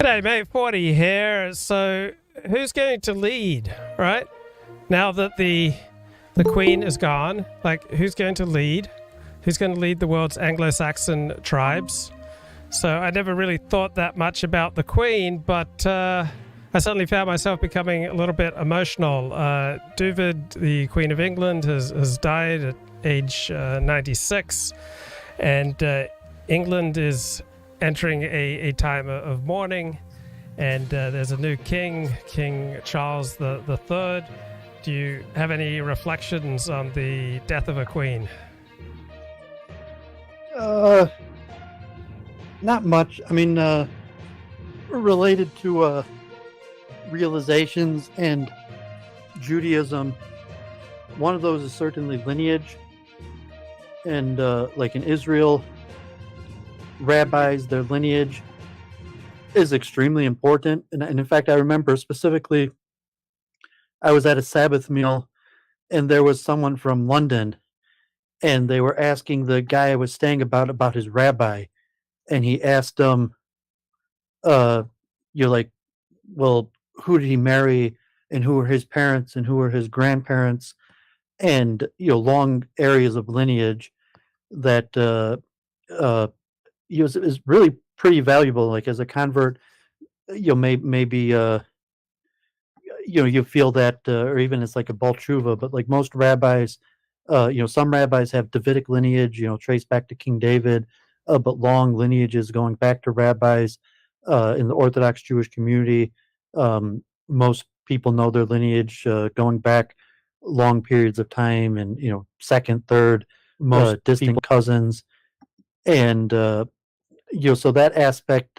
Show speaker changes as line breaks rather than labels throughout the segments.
G'day, mate. 40 here. So, who's going to lead, right? Now that the Queen is gone, like, who's going to lead? Who's going to lead the world's Anglo-Saxon tribes? So, I never really thought that much about the Queen, but I suddenly found myself becoming a little bit emotional. Duvid, the Queen of England, has died at age 96, and England is entering a time of mourning, and there's a new king, King Charles the Third. Do you have any reflections on the death of a queen?
Not much. I mean, related to realizations and Judaism, one of those is certainly lineage. And like in Israel, rabbis, their lineage is extremely important. And in fact, I remember specifically, I was at a Sabbath meal and there was someone from London, and they were asking the guy I was staying about his rabbi. And he asked him, you're like, well, who did he marry, and who were his parents, and who were his grandparents, and long areas of lineage that is really pretty valuable. Like as a convert, maybe you feel that, or even it's like a Baal Tshuva, but like most rabbis, some rabbis have Davidic lineage, traced back to King David, but long lineages going back to rabbis in the Orthodox Jewish community. Most people know their lineage going back long periods of time, and second, third, most distant cousins, and so that aspect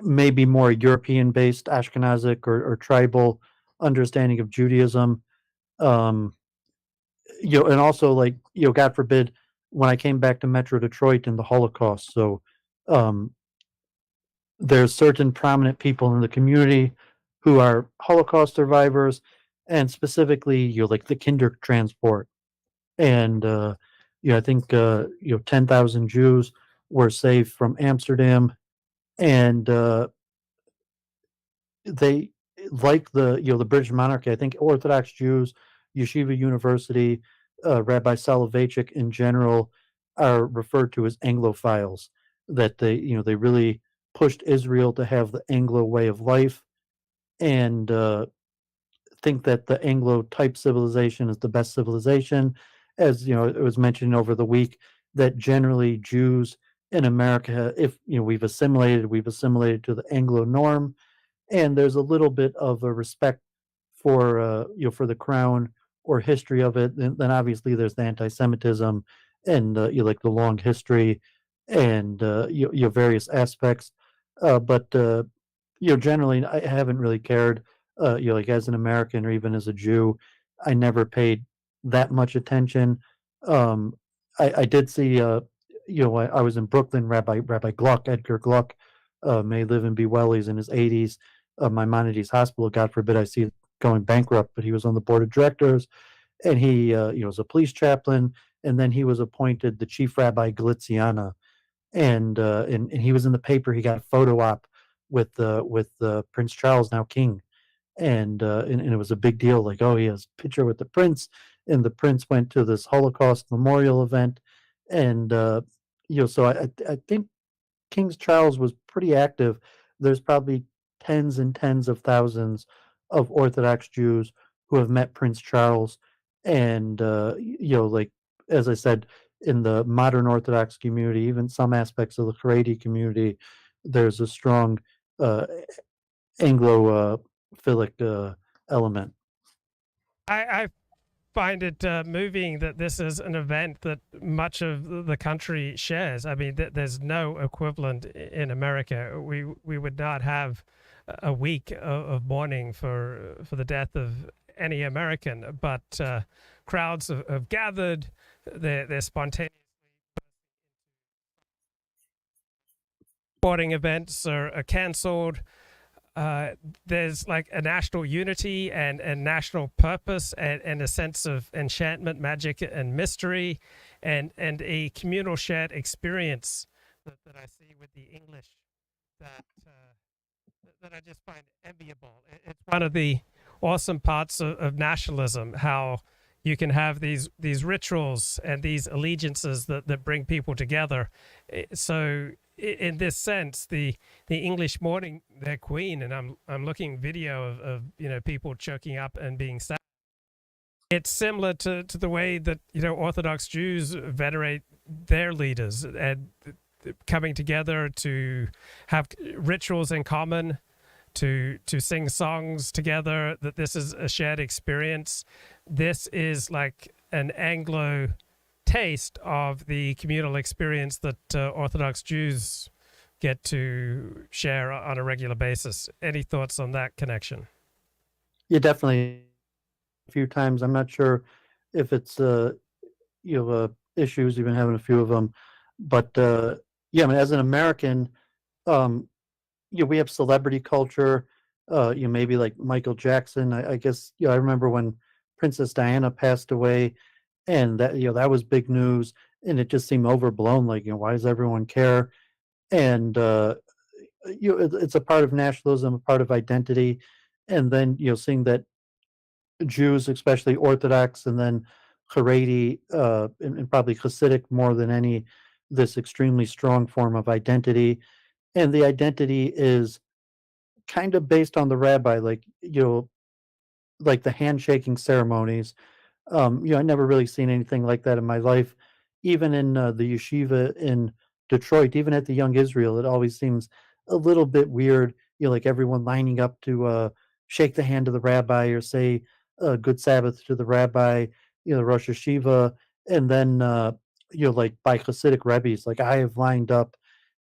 may be more European-based, Ashkenazic or tribal understanding of Judaism. And also, like, God forbid, when I came back to Metro Detroit in the Holocaust. So there's certain prominent people in the community who are Holocaust survivors, and specifically, like the Kinder transport. And, I think, 10,000 Jews were saved from Amsterdam, and they, like the British monarchy, I think Orthodox Jews, Yeshiva University, Rabbi Soloveitchik in general are referred to as Anglophiles, that they really pushed Israel to have the Anglo way of life, and think that the Anglo type civilization is the best civilization. As it was mentioned over the week, that generally Jews in America, if we've assimilated to the Anglo norm, and there's a little bit of a respect for for the crown or history of it. Then obviously there's the anti-Semitism, and like the long history, and various aspects. But generally, I haven't really cared. Like as an American or even as a Jew, I never paid that much attention. I did see, I was in Brooklyn. Rabbi Gluck, Edgar Gluck, may live and be well. He's in his 80s. Maimonides Hospital, God forbid I see it going bankrupt, but he was on the board of directors, and he was a police chaplain, and then he was appointed the chief rabbi Galiziana, and he was in the paper. He got a photo op with Prince Charles, now king, and it was a big deal. Like, oh, he has a picture with the prince, and the prince went to this Holocaust memorial event, and so I think King Charles was pretty active. There's probably tens and tens of thousands of Orthodox Jews who have met Prince Charles, and like as I said, in the modern Orthodox community, even some aspects of the Haredi community, there's a strong Anglo-philic element.
I find it moving that this is an event that much of the country shares. I mean, there's no equivalent in America. We would not have a week of mourning for the death of any American, but crowds have gathered. They're spontaneous. Sporting events are cancelled. There's like a national unity and national purpose, and a sense of enchantment, magic, and mystery, and a communal shared experience that I see with the English that that I just find enviable. It's one of the awesome parts of nationalism, how you can have these rituals and these allegiances that bring people together. So in this sense, the English mourning their queen, and I'm looking video of people choking up and being sad. It's similar to the way that Orthodox Jews venerate their leaders and coming together to have rituals in common, to sing songs together, that this is a shared experience. This is like an Anglo taste of the communal experience that Orthodox Jews get to share on a regular basis. Any thoughts on that connection?
Yeah, definitely. A few times. I'm not sure if it's issues. You've been having a few of them, but yeah, I mean, as an American, we have celebrity culture. Maybe like Michael Jackson. I guess I remember when Princess Diana passed away, and that was big news, and it just seemed overblown. Like, why does everyone care? And it's a part of nationalism, a part of identity, and then seeing that Jews, especially Orthodox, and then Haredi, and probably Hasidic more than any, this extremely strong form of identity. And the identity is kind of based on the rabbi, like, like the handshaking ceremonies. I never really seen anything like that in my life. Even in the yeshiva in Detroit, even at the Young Israel, it always seems a little bit weird. Like everyone lining up to shake the hand of the rabbi or say good Sabbath to the rabbi, Rosh Hashiva, and then like by Hasidic rabbis, like I have lined up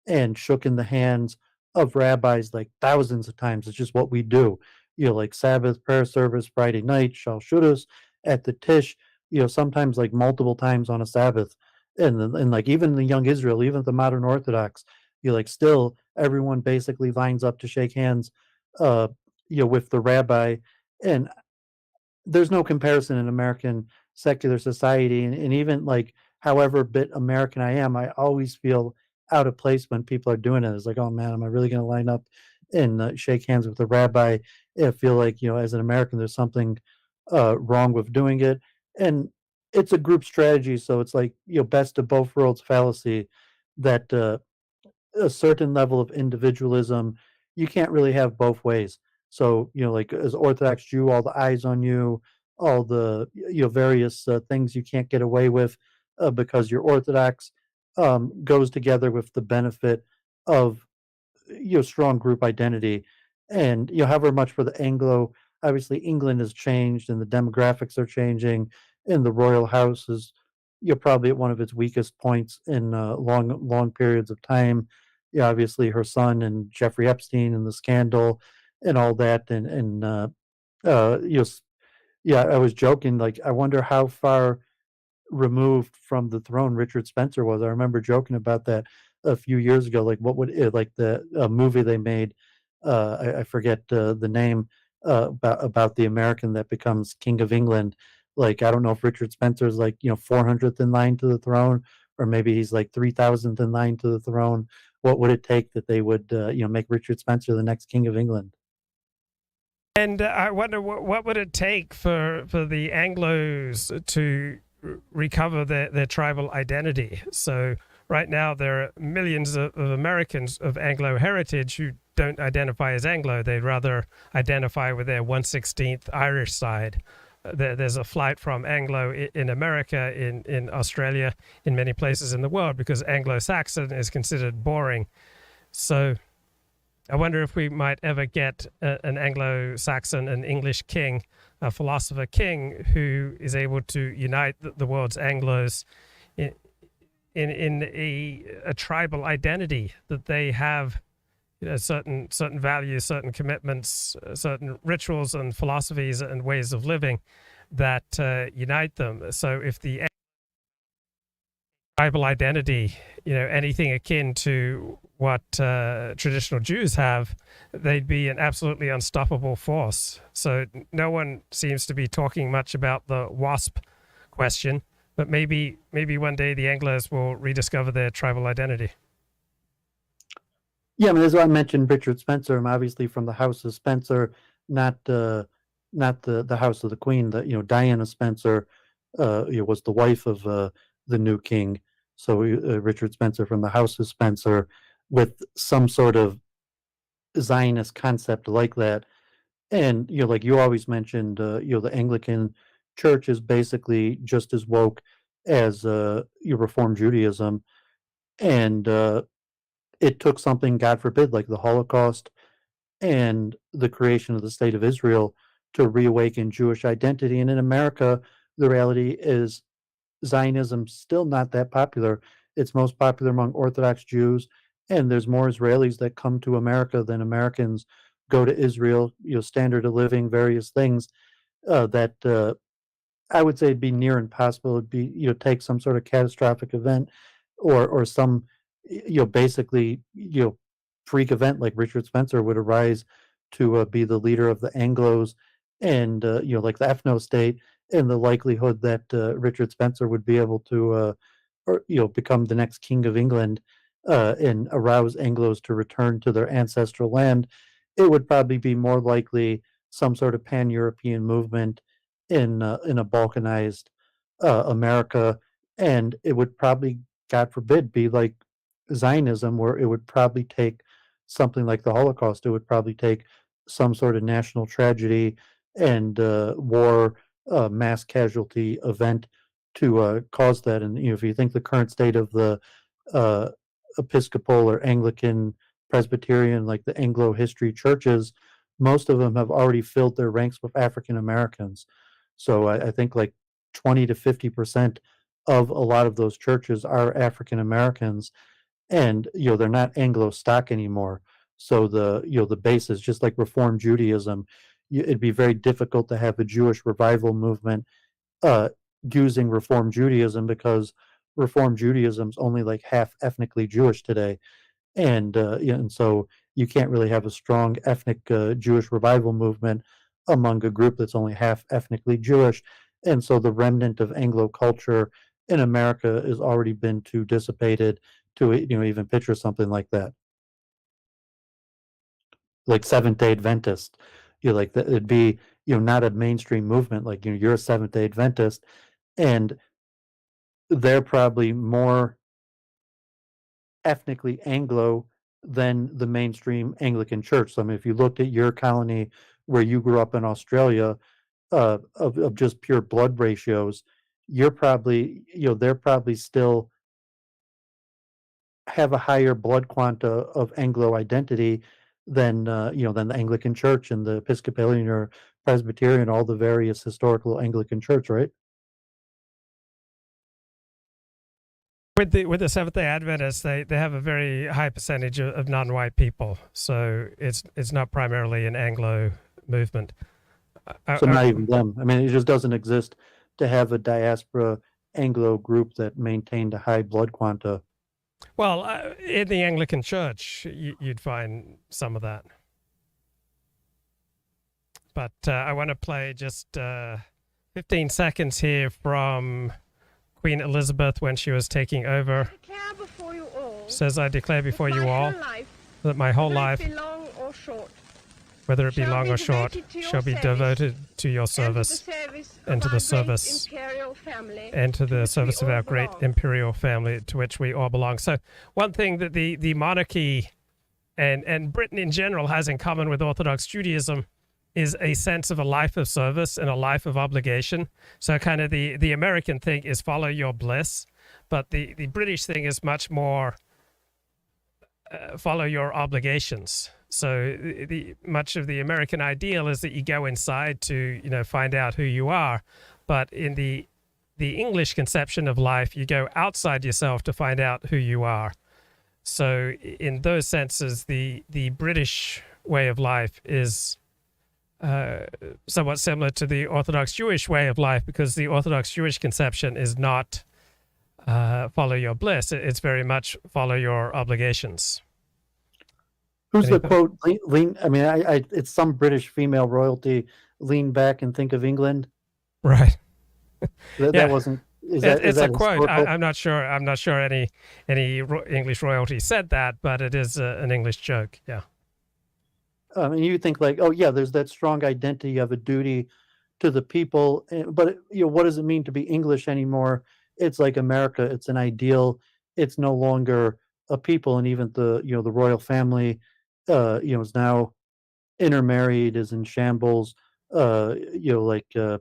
and shook in the hands of rabbis like thousands of times. It's just what we do. Like Sabbath prayer service Friday night, Shal Shudas at the Tish. Sometimes like multiple times on a Sabbath, and like even the Young Israel, even the modern Orthodox, like still everyone basically lines up to shake hands, with the rabbi, and there's no comparison in American secular society, and even like however bit American I am, I always feel out of place when people are doing it. It's like, oh man, am I really going to line up and shake hands with the rabbi? I feel like as an American, there's something wrong with doing it, and it's a group strategy. So it's like best of both worlds fallacy, that a certain level of individualism, you can't really have both ways. So, like as Orthodox Jew, all the eyes on you, all the various things you can't get away with because you're Orthodox, goes together with the benefit of strong group identity. And however much for the Anglo, obviously England has changed and the demographics are changing, and the royal house is probably at one of its weakest points in long periods of time. Obviously her son and Jeffrey Epstein and the scandal and all that, and uh, you know, s- yeah, I was joking. Like, I wonder how far removed from the throne Richard Spencer was. I remember joking about that a few years ago. Like, what would it, like the movie they made? I forget the name, about the American that becomes King of England. Like, I don't know if Richard Spencer's like 400th in line to the throne, or maybe he's like 3,000th in line to the throne. What would it take that they would make Richard Spencer the next King of England?
And I wonder what would it take for the Anglos to recover their tribal identity. So right now there are millions of Americans of Anglo heritage who don't identify as Anglo. They'd rather identify with their 1/16th Irish side. There's a flight from Anglo in America, in Australia, in many places in the world, because Anglo-Saxon is considered boring. So I wonder if we might ever get an Anglo-Saxon, an English king, a philosopher king, who is able to unite the world's Anglos in a tribal identity, that they have certain values, certain commitments, certain rituals and philosophies and ways of living that unite them. So if the tribal identity, anything akin to what traditional Jews have, they'd be an absolutely unstoppable force. So no one seems to be talking much about the WASP question, but maybe one day the Anglos will rediscover their tribal identity.
Yeah, I mean, that's why I mentioned Richard Spencer. I'm obviously from the House of Spencer, not not the House of the Queen. That Diana Spencer, was the wife of the new king. So Richard Spencer from the House of Spencer, with some sort of Zionist concept like that. And like you always mentioned, the Anglican Church is basically just as woke as your Reform Judaism, and it took something, God forbid, like the Holocaust and the creation of the state of Israel to reawaken Jewish identity. And in America, the reality is Zionism's still not that popular. It's most popular among Orthodox Jews, and there's more Israelis that come to America than Americans go to Israel. Standard of living, various things that I would say it'd be near impossible. It'd be take some sort of catastrophic event, or some basically freak event like Richard Spencer would arise to be the leader of the Anglos, and like the ethno state, and the likelihood that Richard Spencer would be able to or become the next king of England and arouse Anglos to return to their ancestral land. It would probably be more likely some sort of pan-European movement in a balkanized America, and it would probably, God forbid, be like Zionism, where it would probably take something like the Holocaust. It would probably take some sort of national tragedy and war, mass casualty event to cause that. And if you think the current state of the uh, Episcopal or Anglican, Presbyterian, like the Anglo history churches, most of them have already filled their ranks with African Americans. So I think like 20 to 50% of a lot of those churches are African Americans, and they're not Anglo stock anymore. So the base is just like Reform Judaism. It'd be very difficult to have a Jewish revival movement uh, using Reform Judaism, because Reform Judaism's only like half ethnically Jewish today, and and so you can't really have a strong ethnic Jewish revival movement among a group that's only half ethnically Jewish. And so the remnant of Anglo culture in America has already been too dissipated to even picture something like that, like Seventh Day Adventist. Like that, it'd be not a mainstream movement. Like you're a Seventh Day Adventist, and they're probably more ethnically Anglo than the mainstream Anglican Church. So I mean, if you looked at your colony where you grew up in Australia, of just pure blood ratios, you're probably they're probably still have a higher blood quanta of Anglo identity than than the Anglican Church and the Episcopalian or Presbyterian, all the various historical Anglican Church, right?
With the Seventh Day Adventists, they have a very high percentage of non-white people, so it's not primarily an Anglo movement.
So not even them. I mean, it just doesn't exist to have a diaspora Anglo group that maintained a high blood quanta.
Well, in the Anglican Church, you'd find some of that. But I want to play just 15 seconds here from Queen Elizabeth when she was taking over. Says, I declare before you all that my whole life, whether it be long or short, shall be devoted to your service and to the service and to the service of our great imperial family to which we all belong. So one thing that the monarchy and Britain in general has in common with Orthodox Judaism is a sense of a life of service and a life of obligation. So kind of the American thing is follow your bliss, but the British thing is much more follow your obligations. So much of the American ideal is that you go inside to find out who you are, but in the English conception of life, you go outside yourself to find out who you are. So in those senses, the British way of life is somewhat similar to the Orthodox Jewish way of life, because the Orthodox Jewish conception is not follow your bliss. It's very much follow your obligations.
Who's the quote? Lean. I mean, it's some British female royalty. Lean back and think of England.
Right.
That wasn't
It's a
that
quote.
historical?
I'm not sure. I'm not sure any English royalty said that, but it is an English joke. Yeah.
And you think like, oh yeah, there's that strong identity of a duty to the people, but what does it mean to be English anymore? It's like America. It's an ideal. It's no longer a people, and even the royal family, is now intermarried, is in shambles. Like the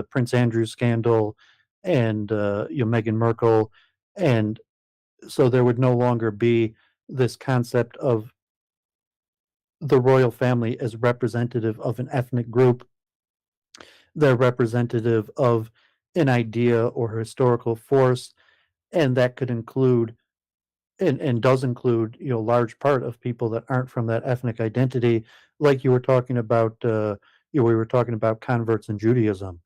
Prince Andrew scandal, and Meghan Markle, and so there would no longer be this concept of the royal family as representative of an ethnic group. They're representative of an idea or historical force, and that could include and does include large part of people that aren't from that ethnic identity, like you were talking about. We were talking about converts in Judaism,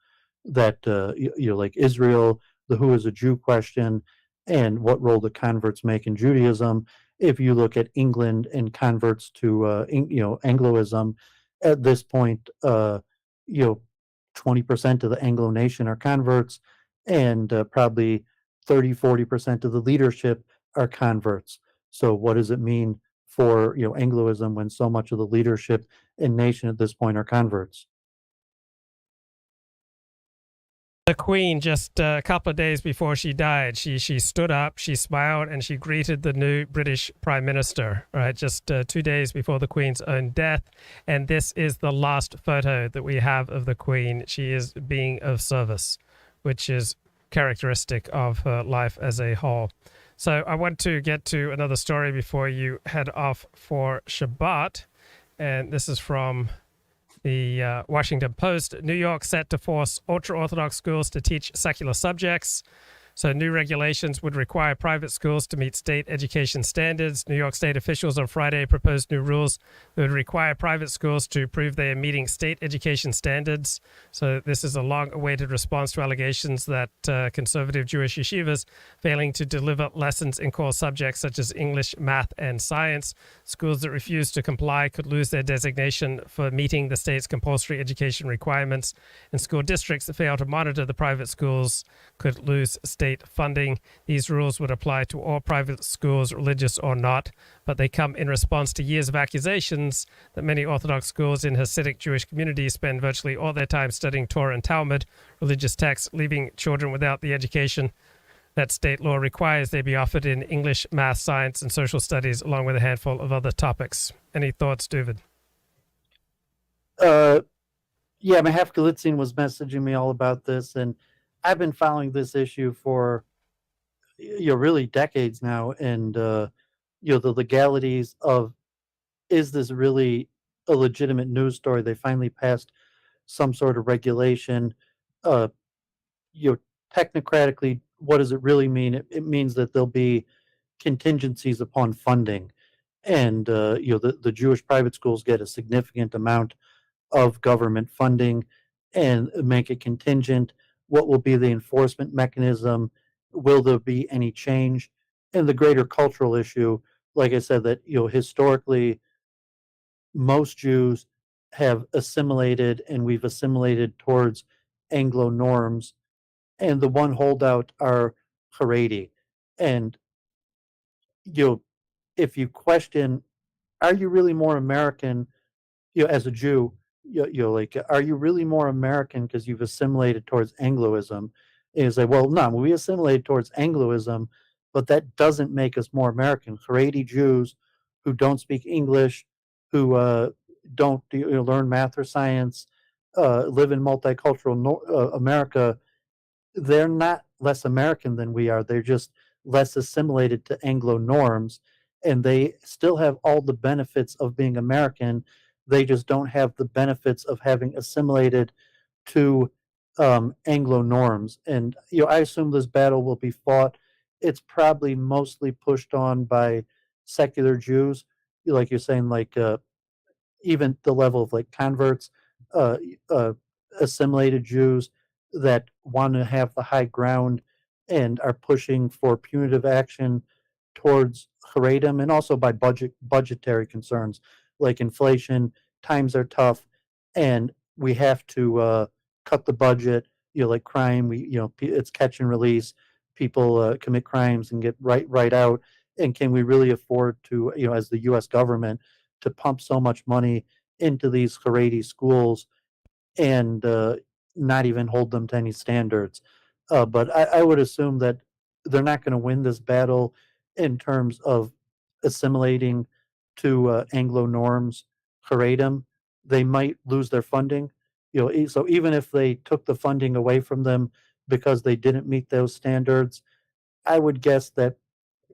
that like Israel, the who is a Jew question, and what role the converts make in Judaism. If you look at England and converts to Angloism, at this point, you know 20% of the Anglo nation are converts, and probably 30-40% of the leadership are converts. So what does it mean for Angloism when so much of the leadership and nation at this point are converts?
The Queen, just a couple of days before she died, she stood up, she smiled, and she greeted the new British Prime Minister, right, just 2 days before the Queen's own death. And this is the last photo that we have of the Queen. She is being of service, which is characteristic of her life as a whole. So I want to get to another story before you head off for Shabbat. And this is from the Washington Post. New York set to force ultra-Orthodox schools to teach secular subjects. So new regulations would require private schools to meet state education standards. New York State officials on Friday proposed new rules that would require private schools to prove they are meeting state education standards. So this is a long-awaited response to allegations that conservative Jewish yeshivas failing to deliver lessons in core subjects such as English, math, and science. Schools that refuse to comply could lose their designation for meeting the state's compulsory education requirements, and school districts that fail to monitor the private schools could lose state funding. These rules would apply to all private schools, religious or not, but they come in response to years of accusations that many Orthodox schools in Hasidic Jewish communities spend virtually all their time studying Torah and Talmud, religious texts, leaving children without the education that state law requires they be offered in English, math, science, and social studies, along with a handful of other topics. Any thoughts, David?
Yeah, Mahav Galitzin was messaging me all about this, and I've been following this issue for really decades now, and the legalities of, is this really a legitimate news story? They finally passed some sort of regulation. Uh, Technocratically, what does it really mean? It means that there'll be contingencies upon funding, and the Jewish private schools get a significant amount of government funding and make it contingent. What will be the enforcement mechanism? Will there be any change? And the greater cultural issue, like I said, that historically most Jews have assimilated, and we've assimilated towards Anglo norms, and the one holdout are Haredi. And if you question, are you really more American as a Jew, like, are you really more American because you've assimilated towards Angloism? And it's like, well, no, we assimilated towards Angloism, but that doesn't make us more American. Haredi Jews who don't speak English, who don't learn math or science, live in multicultural America, they're not less American than we are. They're just less assimilated to Anglo norms, and they still have all the benefits of being American. They just don't have the benefits of having assimilated to Anglo norms. And I assume this battle will be fought. It's probably mostly pushed on by secular Jews, like you're saying, like even the level of like converts, uh, uh, assimilated Jews that want to have the high ground and are pushing for punitive action towards Haredim, and also by budgetary concerns like inflation. Times are tough, and we have to cut the budget. like crime. It's catch and release. People commit crimes and get right out. And can we really afford to, as the U.S. government, to pump so much money into these Haredi schools and not even hold them to any standards? But I would assume that they're not going to win this battle in terms of assimilating to Anglo norms, Haredim. They might lose their funding. So even if they took the funding away from them because they didn't meet those standards, I would guess that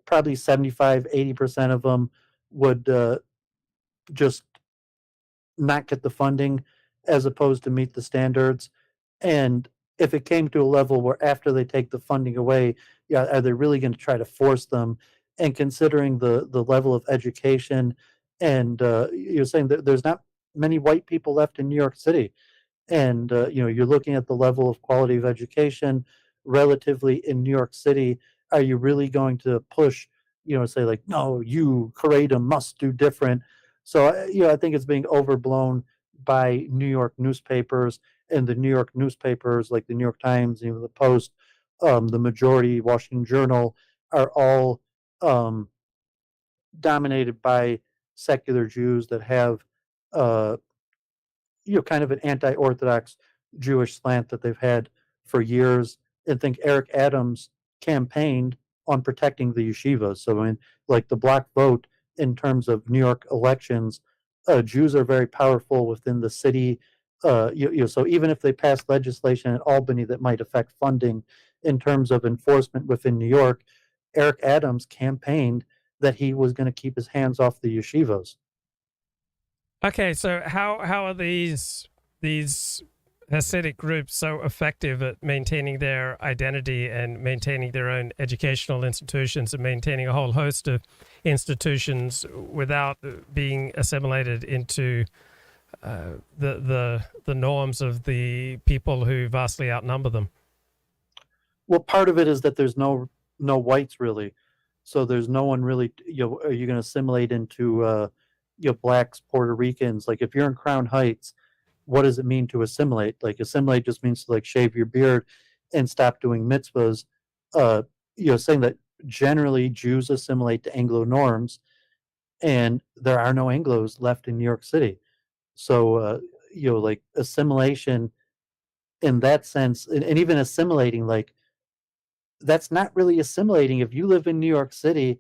probably 75-80% of them would just not get the funding as opposed to meet the standards. And if it came to a level where after they take the funding away, are they really going to try to force them? And considering the level of education, and you're saying that there's not many white people left in New York City, and you're looking at the level of quality of education relatively in New York City. Are you really going to push, say like, no, you Haredim must do different? So I think it's being overblown by New York newspapers, and the New York newspapers like the New York Times, the Post, the majority Washington Journal, are all dominated by secular Jews that have uh, kind of an anti-Orthodox Jewish slant that they've had for years, and think Eric Adams campaigned on protecting the yeshivas. So, I mean, like the black vote in terms of New York elections, Jews are very powerful within the city. So even if they pass legislation in Albany that might affect funding in terms of enforcement within New York, Eric Adams campaigned that he was going to keep his hands off the yeshivas.
Okay, so how are these Hasidic groups so effective at maintaining their identity and maintaining their own educational institutions and maintaining a whole host of institutions without being assimilated into the norms of the people who vastly outnumber them?
Well, part of it is that there's no whites really, so there's no one really. Are you going to assimilate into blacks, Puerto Ricans? Like if you're in Crown Heights, what does it mean to assimilate? Like assimilate just means to like shave your beard and stop doing mitzvahs. Saying that generally Jews assimilate to Anglo norms, and there are no Anglos left in New York City. So like assimilation in that sense, and even assimilating, like that's not really assimilating. If you live in New York City,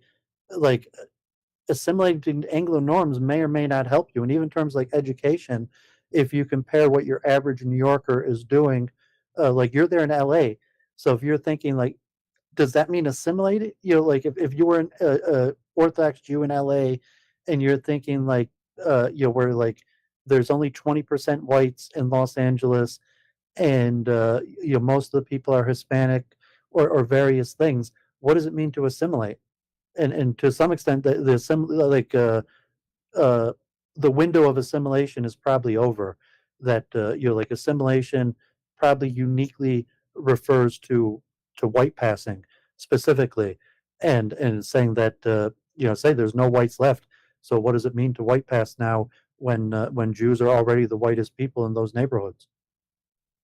like assimilating to Anglo norms may or may not help you. And even in terms like education, if you compare what your average New Yorker is doing, like you're there in LA. So if you're thinking like, does that mean assimilate? Like if you were an Orthodox Jew in LA and you're thinking like, where like there's only 20% whites in Los Angeles, and most of the people are Hispanic or various things, what does it mean to assimilate? And to some extent, the window of assimilation is probably over. That like assimilation probably uniquely refers to white passing specifically, and saying that say there's no whites left. So what does it mean to white pass now when Jews are already the whitest people in those neighborhoods?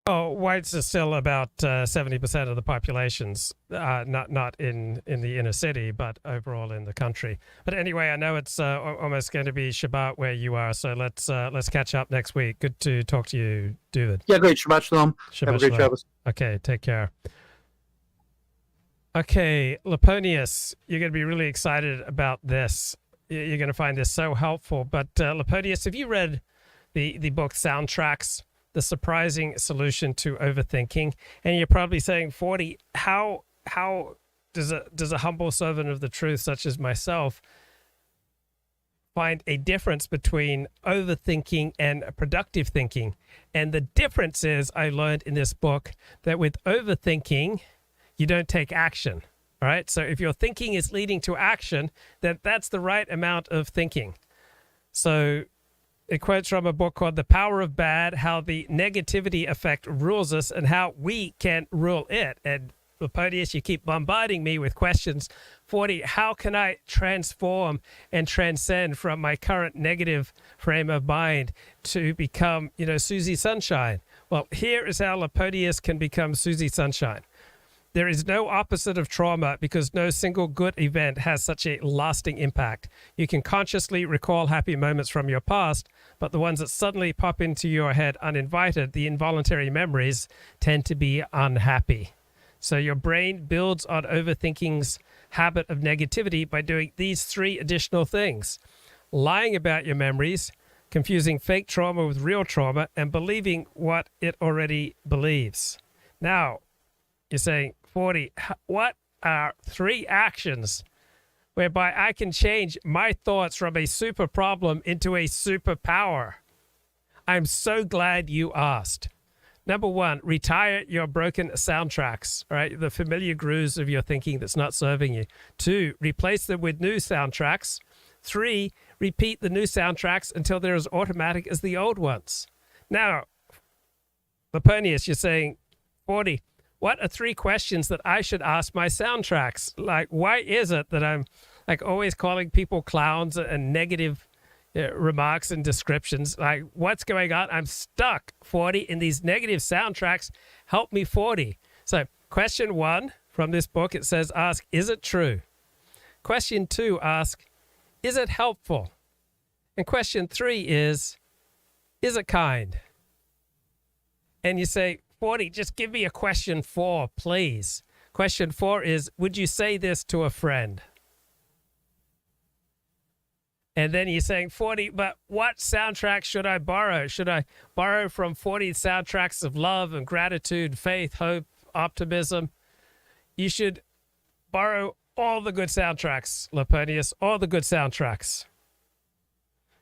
Oh, whites are still about 70% of the populations, not in the inner city, but overall in the country. But anyway, I know it's almost going to be Shabbat where you are, so let's catch up next week. Good to talk to you, David.
Yeah, great. Shabbat shalom.
Shabbat
Have a great
shalom.
Shabbos.
Okay, take care. Okay, Laponius, you're going to be really excited about this. You're going to find this so helpful. But Laponius, have you read the book Soundtracks? The Surprising Solution to Overthinking? And you're probably saying, 40, how does a humble servant of the truth such as myself find a difference between overthinking and productive thinking? And the difference is, I learned in this book that with overthinking, you don't take action. All right. So if your thinking is leading to action, that's the right amount of thinking. So it quotes from a book called The Power of Bad, How the Negativity Effect Rules Us and How We Can Rule It. And Laponius, you keep bombarding me with questions. 40, how can I transform and transcend from my current negative frame of mind to become, Susie Sunshine? Well, here is how Laponius can become Susie Sunshine. There is no opposite of trauma because no single good event has such a lasting impact. You can consciously recall happy moments from your past, but the ones that suddenly pop into your head uninvited, the involuntary memories, tend to be unhappy. So your brain builds on overthinking's habit of negativity by doing these 3 additional things: lying about your memories, confusing fake trauma with real trauma, and believing what it already believes. Now, you're saying, 40, what are 3 actions whereby I can change my thoughts from a super problem into a superpower? I'm so glad you asked. Number 1, retire your broken soundtracks, right? The familiar grooves of your thinking that's not serving you. 2, replace them with new soundtracks. 3, repeat the new soundtracks until they're as automatic as the old ones. Now, Laponius, you're saying, 40, what are 3 questions that I should ask my soundtracks? Like, why is it that I'm like always calling people clowns and negative remarks and descriptions? Like, what's going on? I'm stuck, 40, in these negative soundtracks. Help me, 40. So question 1 from this book, it says, ask, is it true? Question 2, ask, is it helpful? And question 3 is it kind? And you say, 40, just give me a question 4, please. Question 4 is, would you say this to a friend? And then you're saying, 40, but what soundtrack should I borrow? Should I borrow from 40 soundtracks of love and gratitude, faith, hope, optimism? You should borrow all the good soundtracks, Laponius, all the good soundtracks.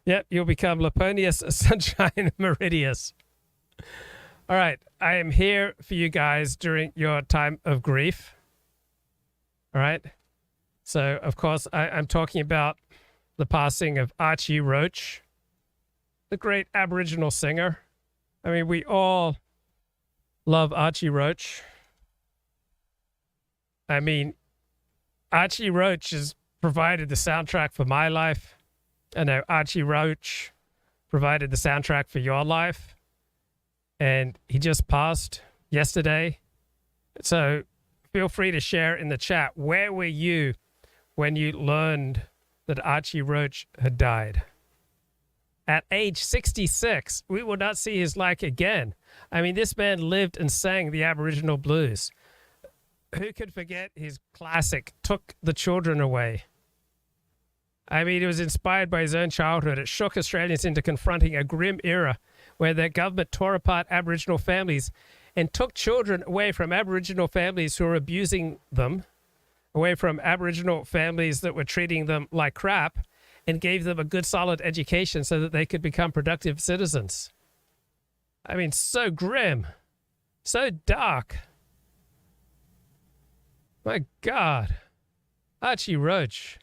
Yep, you'll become Laponius Sunshine Meridius. All right, I am here for you guys during your time of grief. All right, so of course I'm talking about the passing of Archie Roach, the great Aboriginal singer. I mean, we all love Archie Roach. I mean, Archie Roach has provided the soundtrack for my life. I know Archie Roach provided the soundtrack for your life. And he just passed yesterday. So feel free to share in the chat. Where were you when you learned that Archie Roach had died? At age 66, we will not see his like again. I mean, this man lived and sang the Aboriginal blues. Who could forget his classic, Took the Children Away? I mean, it was inspired by his own childhood. It shook Australians into confronting a grim era where their government tore apart Aboriginal families and took children away from Aboriginal families who were abusing them, away from Aboriginal families that were treating them like crap, and gave them a good, solid education so that they could become productive citizens. I mean, so grim, so dark. My God. Archie Roach.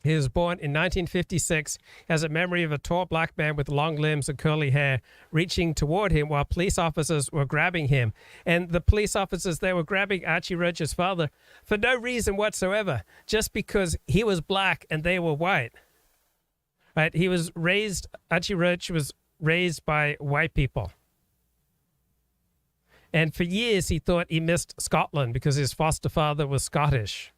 He was born in 1956 as a memory of a tall black man with long limbs and curly hair reaching toward him while police officers were grabbing him. And the police officers, they were grabbing Archie Roach's father for no reason whatsoever, just because he was black and they were white. Right? Archie Roach was raised by white people. And for years he thought he missed Scotland because his foster father was Scottish.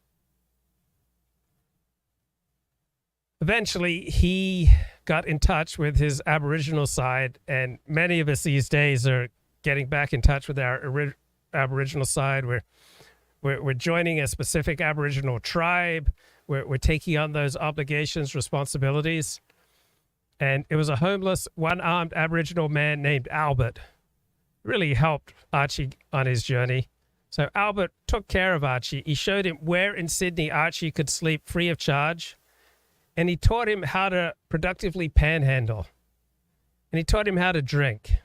Eventually, he got in touch with his Aboriginal side, and many of us these days are getting back in touch with our Aboriginal side. We're joining a specific Aboriginal tribe. We're taking on those obligations, responsibilities. And it was a homeless, one-armed Aboriginal man named Albert. Really helped Archie on his journey. So Albert took care of Archie. He showed him where in Sydney Archie could sleep free of charge. And he taught him how to productively panhandle. And he taught him how to drink.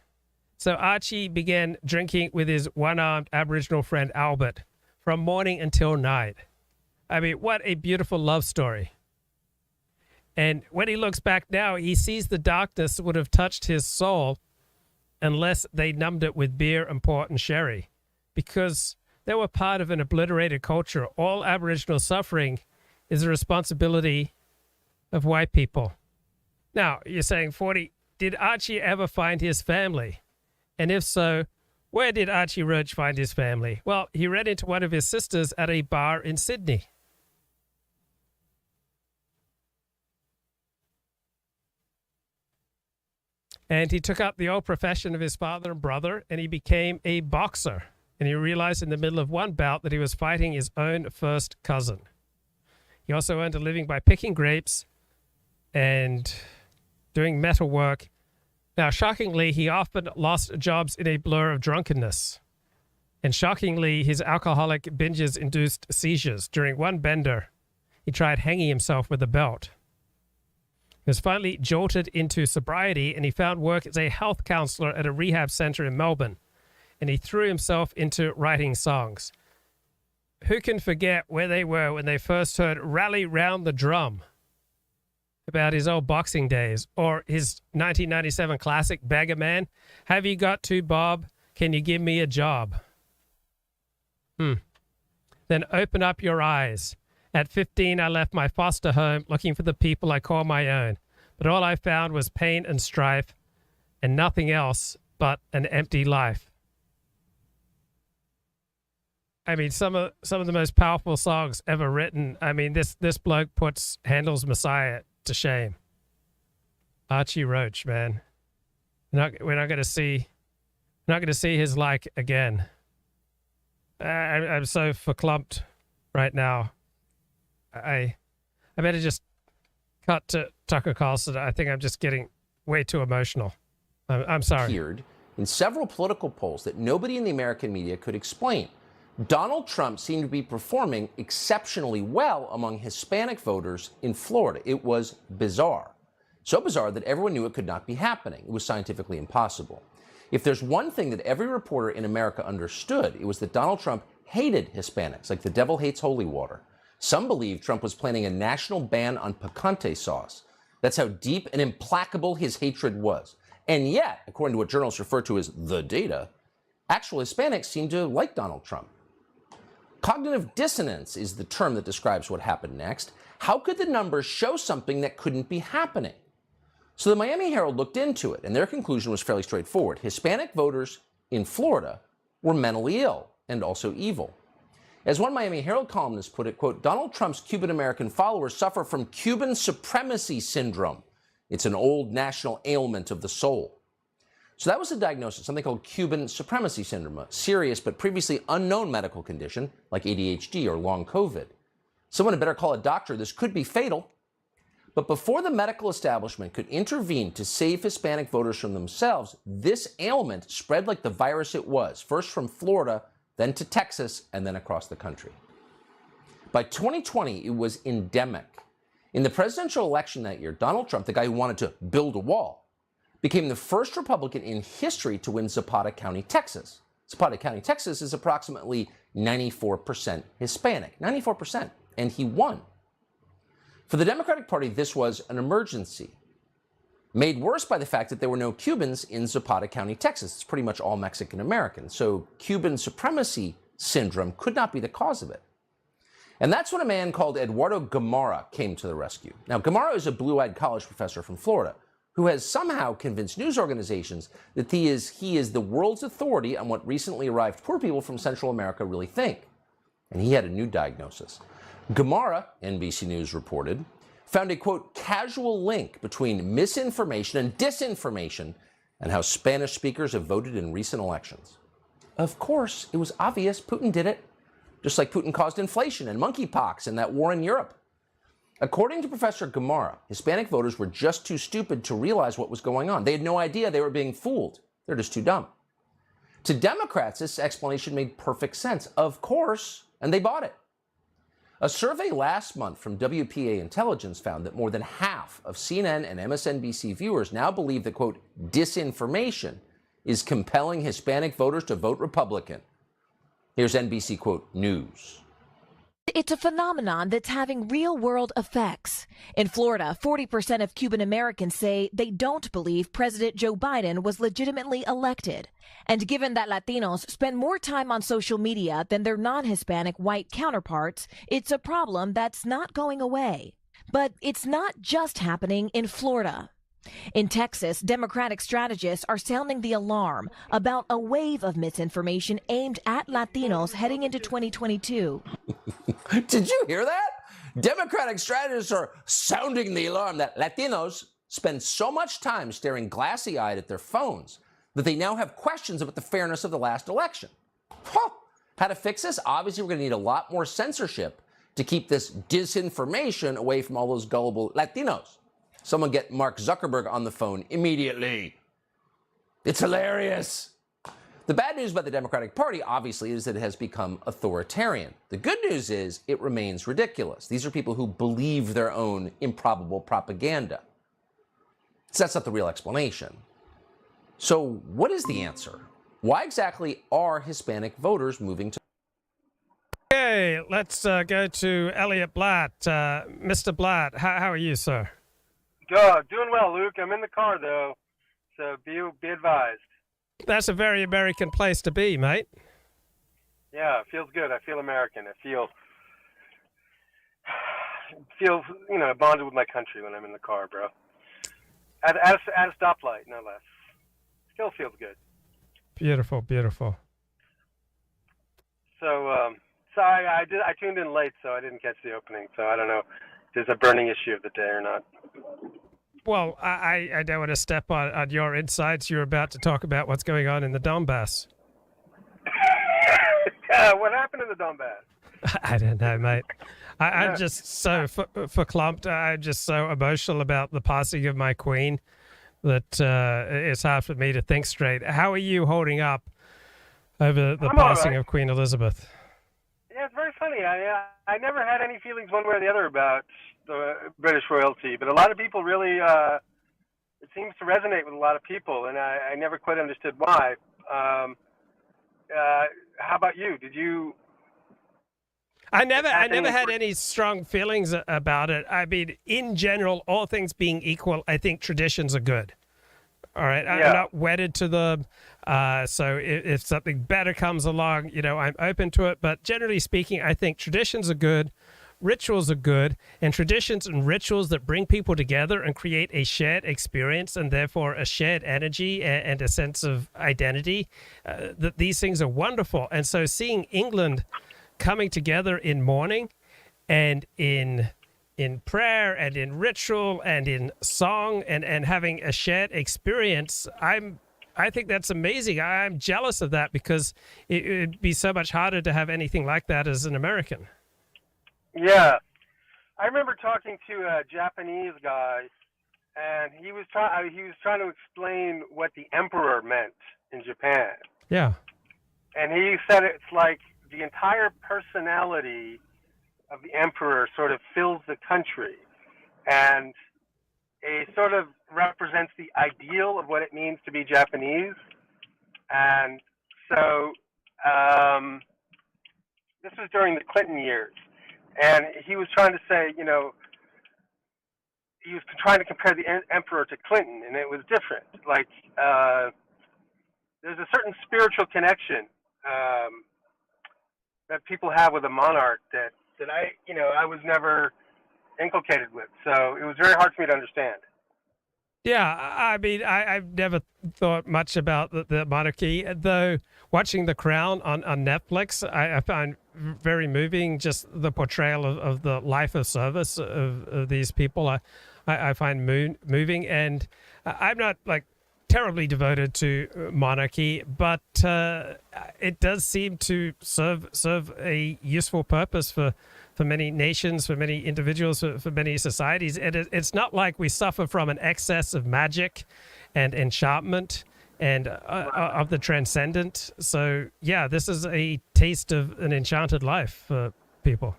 So Archie began drinking with his one-armed Aboriginal friend Albert from morning until night. I mean, what a beautiful love story. And when he looks back now, he sees the darkness that would have touched his soul unless they numbed it with beer and port and sherry. Because they were part of an obliterated culture. All Aboriginal suffering is a responsibility of white people. Now, you're saying, 40, did Archie ever find his family? And if so, where did Archie Roach find his family? Well, he ran into one of his sisters at a bar in Sydney. And he took up the old profession of his father and brother, and he became a boxer. And he realized in the middle of one bout that he was fighting his own first cousin. He also earned a living by picking grapes and doing metal work. Now, shockingly, he often lost jobs in a blur of drunkenness. And shockingly, his alcoholic binges induced seizures. During one bender, he tried hanging himself with a belt. He was finally jolted into sobriety, and he found work as a health counselor at a rehab center in Melbourne. And he threw himself into writing songs. Who can forget where they were when they first heard Rally Round the Drum about his old boxing days, or his 1997 classic Beggar Man, Have You Got to, Bob? Can You Give Me a Job? Then Open Up Your Eyes. At 15, I left my foster home looking for the people I call my own, but all I found was pain and strife and nothing else but an empty life. I mean, some of the most powerful songs ever written. I mean, this bloke puts Handel's Messiah to shame. Archie Roach, man. We're not going to see his like again. I'm so verklempt right now. I better just cut to Tucker Carlson. I think I'm just getting way too emotional. I'm sorry.
Appeared in several political polls that nobody in the American media could explain. Donald Trump seemed to be performing exceptionally well among Hispanic voters in Florida. It was bizarre. So bizarre that everyone knew it could not be happening. It was scientifically impossible. If there's one thing that every reporter in America understood, it was that Donald Trump hated Hispanics, like the devil hates holy water. Some believed Trump was planning a national ban on picante sauce. That's how deep and implacable his hatred was. And yet, according to what journalists refer to as the data, actual Hispanics seem to like Donald Trump. Cognitive dissonance is the term that describes what happened next. How could the numbers show something that couldn't be happening? So the Miami Herald looked into it, and their conclusion was fairly straightforward. Hispanic voters in Florida were mentally ill and also evil. As one Miami Herald columnist put it, quote, Donald Trump's Cuban-American followers suffer from Cuban supremacy syndrome. It's an old national ailment of the soul. So that was the diagnosis, something called Cuban supremacy syndrome, a serious but previously unknown medical condition like ADHD or long COVID. Someone had better call a doctor. This could be fatal. But before the medical establishment could intervene to save Hispanic voters from themselves, this ailment spread like the virus it was, first from Florida, then to Texas, and then across the country. By 2020, it was endemic. In the presidential election that year, Donald Trump, the guy who wanted to build a wall, became the first Republican in history to win Zapata County, Texas. Zapata County, Texas is approximately 94% Hispanic, 94%, and he won. For the Democratic Party, this was an emergency, made worse by the fact that there were no Cubans in Zapata County, Texas. It's pretty much all Mexican Americans. So Cuban supremacy syndrome could not be the cause of it. And that's when a man called Eduardo Gamarra came to the rescue. Now, Gamarra is a blue-eyed college professor from Florida who has somehow convinced news organizations that he is the world's authority on what recently arrived poor people from Central America really think. And he had a new diagnosis. Gamarra, NBC News reported, found a, quote, casual link between misinformation and disinformation and how Spanish speakers have voted in recent elections. Of course, it was obvious Putin did it, just like Putin caused inflation and monkeypox and that war in Europe. According to Professor Gamarra, Hispanic voters were just too stupid to realize what was going on. They had no idea they were being fooled. They're just too dumb. To Democrats, this explanation made perfect sense. Of course, and they bought it. A survey last month from WPA Intelligence found that more than half of CNN and MSNBC viewers now believe that, quote, disinformation is compelling Hispanic voters to vote Republican. Here's NBC, quote, news.
It's a phenomenon that's having real-world effects. In Florida, 40% of Cuban Americans say they don't believe President Joe Biden was legitimately elected. And given that Latinos spend more time on social media than their non-Hispanic white counterparts, it's a problem that's not going away. But it's not just happening in Florida. In Texas, Democratic strategists are sounding the alarm about a wave of misinformation aimed at Latinos heading into 2022.
Did you hear that? Democratic strategists are sounding the alarm that Latinos spend so much time staring glassy-eyed at their phones that they now have questions about the fairness of the last election. Huh. How to fix this? Obviously, we're going to need a lot more censorship to keep this disinformation away from all those gullible Latinos. Someone get Mark Zuckerberg on the phone immediately. It's hilarious. The bad news about the Democratic Party, obviously, is that it has become authoritarian. The good news is it remains ridiculous. These are people who believe their own improbable propaganda. So that's not the real explanation. So what is the answer? Why exactly are Hispanic voters moving to...
Okay, let's go to Elliott Blatt. Mr. Blatt, how are you, sir?
Good. Doing well, Luke. I'm in the car, though, so be advised.
That's a very American place to be, mate.
Yeah, it feels good. I feel American. I feel bonded with my country when I'm in the car, bro. At a stoplight, no less. Still feels good.
Beautiful, beautiful.
So, I tuned in late, so I didn't catch the opening. So I don't know if there's a burning issue of the day or not.
Well, I don't want to step on your insights. You're about to talk about what's going on in the Donbass.
What happened in the Donbass?
I don't know, mate. I'm just so verklempt. I'm just so emotional about the passing of my queen that it's hard for me to think straight. How are you holding up over the passing of Queen Elizabeth?
Yeah, it's very funny. I never had any feelings one way or the other about the British royalty, but a lot of people really, it seems to resonate with a lot of people, and I never quite understood why. How about you? Did you?
I never had any strong feelings about it. I mean, in general, all things being equal, I think traditions are good. All right, I'm not wedded to them. So if something better comes along, I'm open to it. But generally speaking, I think traditions are good. Rituals are good, and traditions and rituals that bring people together and create a shared experience and therefore a shared energy and a sense of identity, that these things are wonderful. And so seeing England coming together in mourning and in prayer and in ritual and in song and having a shared experience, I think that's amazing. I'm jealous of that because it would be so much harder to have anything like that as an American.
Yeah, I remember talking to a Japanese guy, and he was trying to explain what the emperor meant in Japan.
Yeah,
and he said it's like the entire personality of the emperor sort of fills the country, and it sort of represents the ideal of what it means to be Japanese. And so this was during the Clinton years. And he was trying to say, he was trying to compare the emperor to Clinton, and it was different. Like, there's a certain spiritual connection that people have with a monarch that I was never inculcated with. So it was very hard for me to understand.
Yeah, I mean, I've never thought much about the monarchy, though watching The Crown on Netflix, I find very moving just the portrayal of the life of service of these people. I find moving, and I'm not like terribly devoted to monarchy, but it does seem to serve a useful purpose for many nations, for many individuals, for many societies. And it's not like we suffer from an excess of magic and enchantment and of the transcendent. So, yeah, this is a taste of an enchanted life for people.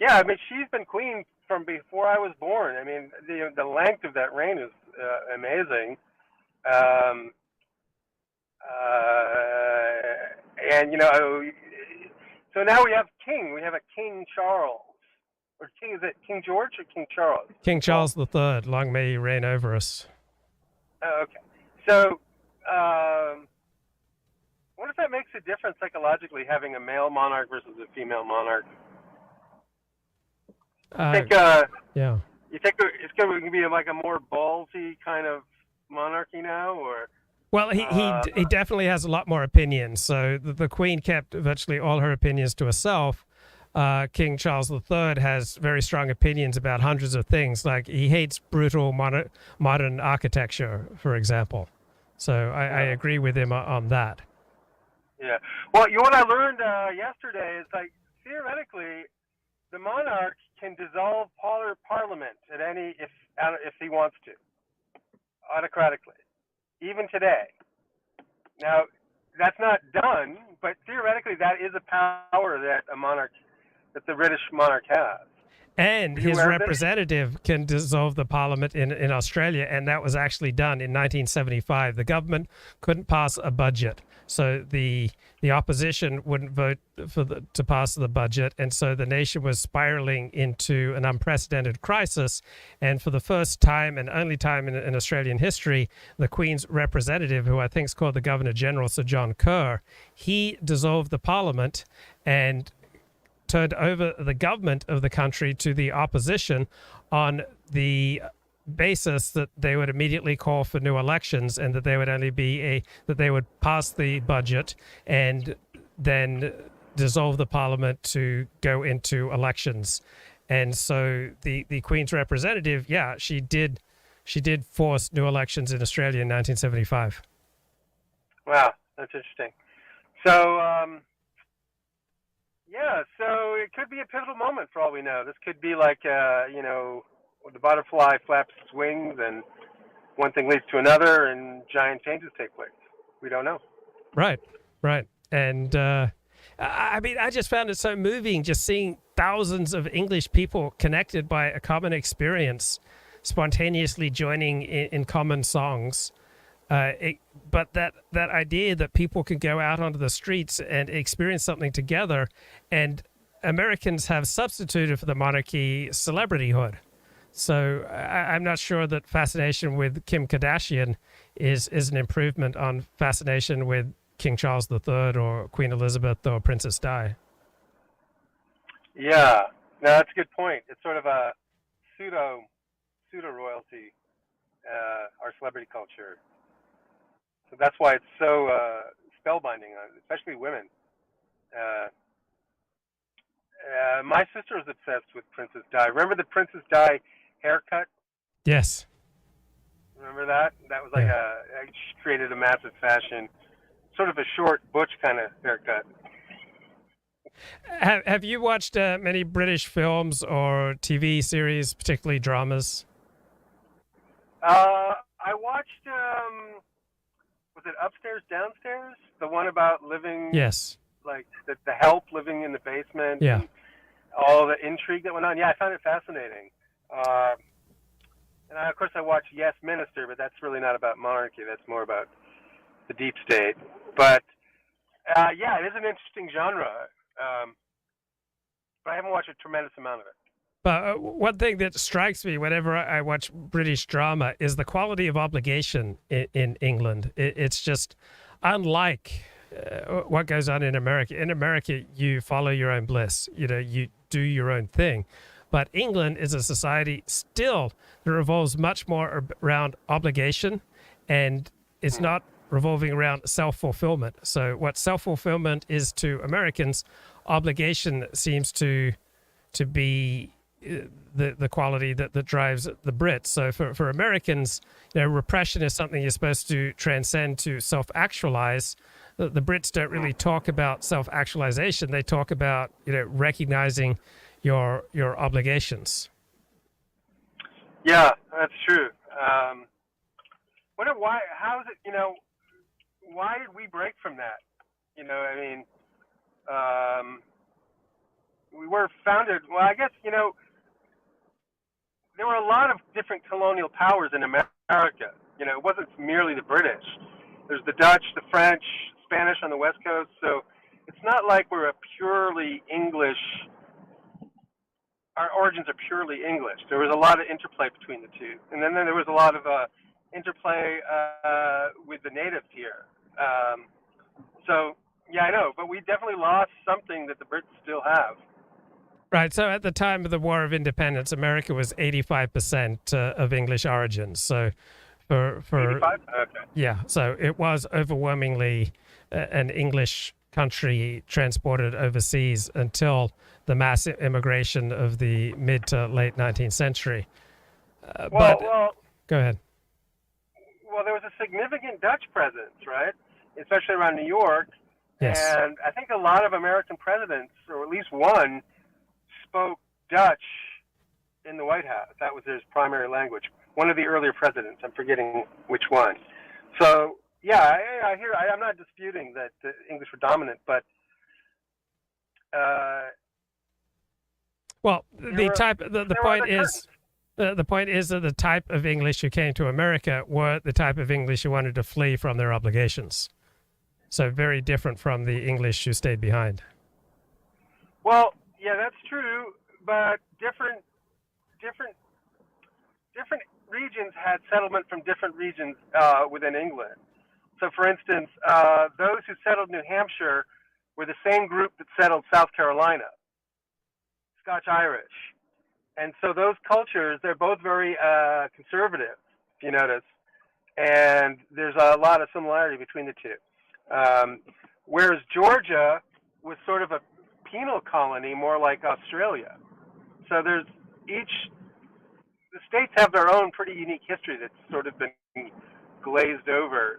Yeah, I mean, she's been queen from before I was born. I mean, the length of that reign is amazing. And, so now we have king. We have a King Charles. Or is it King George or King Charles?
King Charles III. Long may he reign over us.
Oh, okay. So, what if that makes a difference psychologically, having a male monarch versus a female monarch? I think,
yeah.
You think it's going to be like a more ballsy kind of monarchy now, or?
Well, he definitely has a lot more opinions. So the Queen kept virtually all her opinions to herself. King Charles III has very strong opinions about hundreds of things. Like he hates brutal modern architecture, for example. So I agree with him on that.
Yeah. Well, what I learned yesterday is like theoretically, the monarch can dissolve parliament at any if he wants to, autocratically, even today. Now, that's not done, but theoretically, that is a power that the British monarch has.
And his representative can dissolve the parliament in Australia, and that was actually done in 1975. The government couldn't pass a budget, so the opposition wouldn't vote to pass the budget, and so the nation was spiraling into an unprecedented crisis. And for the first time and only time in Australian history, the Queen's representative, who I think is called the Governor General, Sir John Kerr, he dissolved the parliament and turned over the government of the country to the opposition on the basis that they would immediately call for new elections, and that they would only be that they would pass the budget and then dissolve the parliament to go into elections. And so the Queen's representative, she did force new elections in Australia in 1975.
Wow, that's interesting. So so it could be a pivotal moment for all we know. This could be like, the butterfly flaps its wings and one thing leads to another and giant changes take place. We don't know.
Right. And I just found it so moving just seeing thousands of English people connected by a common experience, spontaneously joining in common songs. But that idea that people can go out onto the streets and experience something together, and Americans have substituted for the monarchy celebrityhood. So I'm not sure that fascination with Kim Kardashian is an improvement on fascination with King Charles III or Queen Elizabeth or Princess Di.
Yeah, no, that's a good point. It's sort of a pseudo royalty, our celebrity culture. So that's why it's so spellbinding, especially women. My sister was obsessed with Princess Di. Remember the Princess Di haircut?
Yes.
Remember that? That was like she created a massive fashion, sort of a short butch kind of haircut.
Have you watched many British films or TV series, particularly dramas?
I watched. Was it Upstairs, Downstairs? The one about living.
Yes.
Like the help living in the basement.
Yeah.
And all the intrigue that went on. Yeah, I found it fascinating. And of course, I watched Yes, Minister, but that's really not about monarchy. That's more about the deep state. But it is an interesting genre. But I haven't watched a tremendous amount of it.
But one thing that strikes me whenever I watch British drama is the quality of obligation in England. It's just unlike what goes on in America. In America, you follow your own bliss. You do your own thing. But England is a society still that revolves much more around obligation, and it's not revolving around self-fulfillment. So what self-fulfillment is to Americans, obligation seems to be the quality that drives the Brits. So for Americans, repression is something you're supposed to transcend to self-actualize. The Brits don't really talk about self-actualization. They talk about recognizing your obligations.
Yeah, that's true. Wonder why? How is it? Why did we break from that? We were founded. Well, I guess there were a lot of different colonial powers in America. It wasn't merely the British. There's the Dutch, the French, Spanish on the West Coast. So it's not like we're a purely English. Our origins are purely English. There was a lot of interplay between the two, and then there was a lot of interplay with the natives here. So yeah, I know, but we definitely lost something that the Brits still have.
Right. So at the time of the War of Independence, America was 85% of English origins. So for
85? Okay.
yeah, so it was overwhelmingly an English country transported overseas until the massive immigration of the mid to late 19th century.
Well,
Go ahead.
well, there was a significant Dutch presence, right? Especially around New York.
Yes.
And I think a lot of American presidents, or at least one, spoke Dutch in the White House. That was his primary language. One of the earlier presidents. I'm forgetting which one. So, yeah, I hear. I'm not disputing that the English were dominant, but
Well, the point is. The point is that the type of English who came to America were the type of English who wanted to flee from their obligations. So very different from the English who stayed behind.
Well, yeah, that's true, but different regions had settlement from different regions within England. So, for instance, those who settled New Hampshire were the same group that settled South Carolina, Scotch-Irish. And so those cultures, they're both very conservative, if you notice. And there's a lot of similarity between the two. Whereas Georgia was sort of a penal colony, more like Australia. So the states have their own pretty unique history that's sort of been glazed over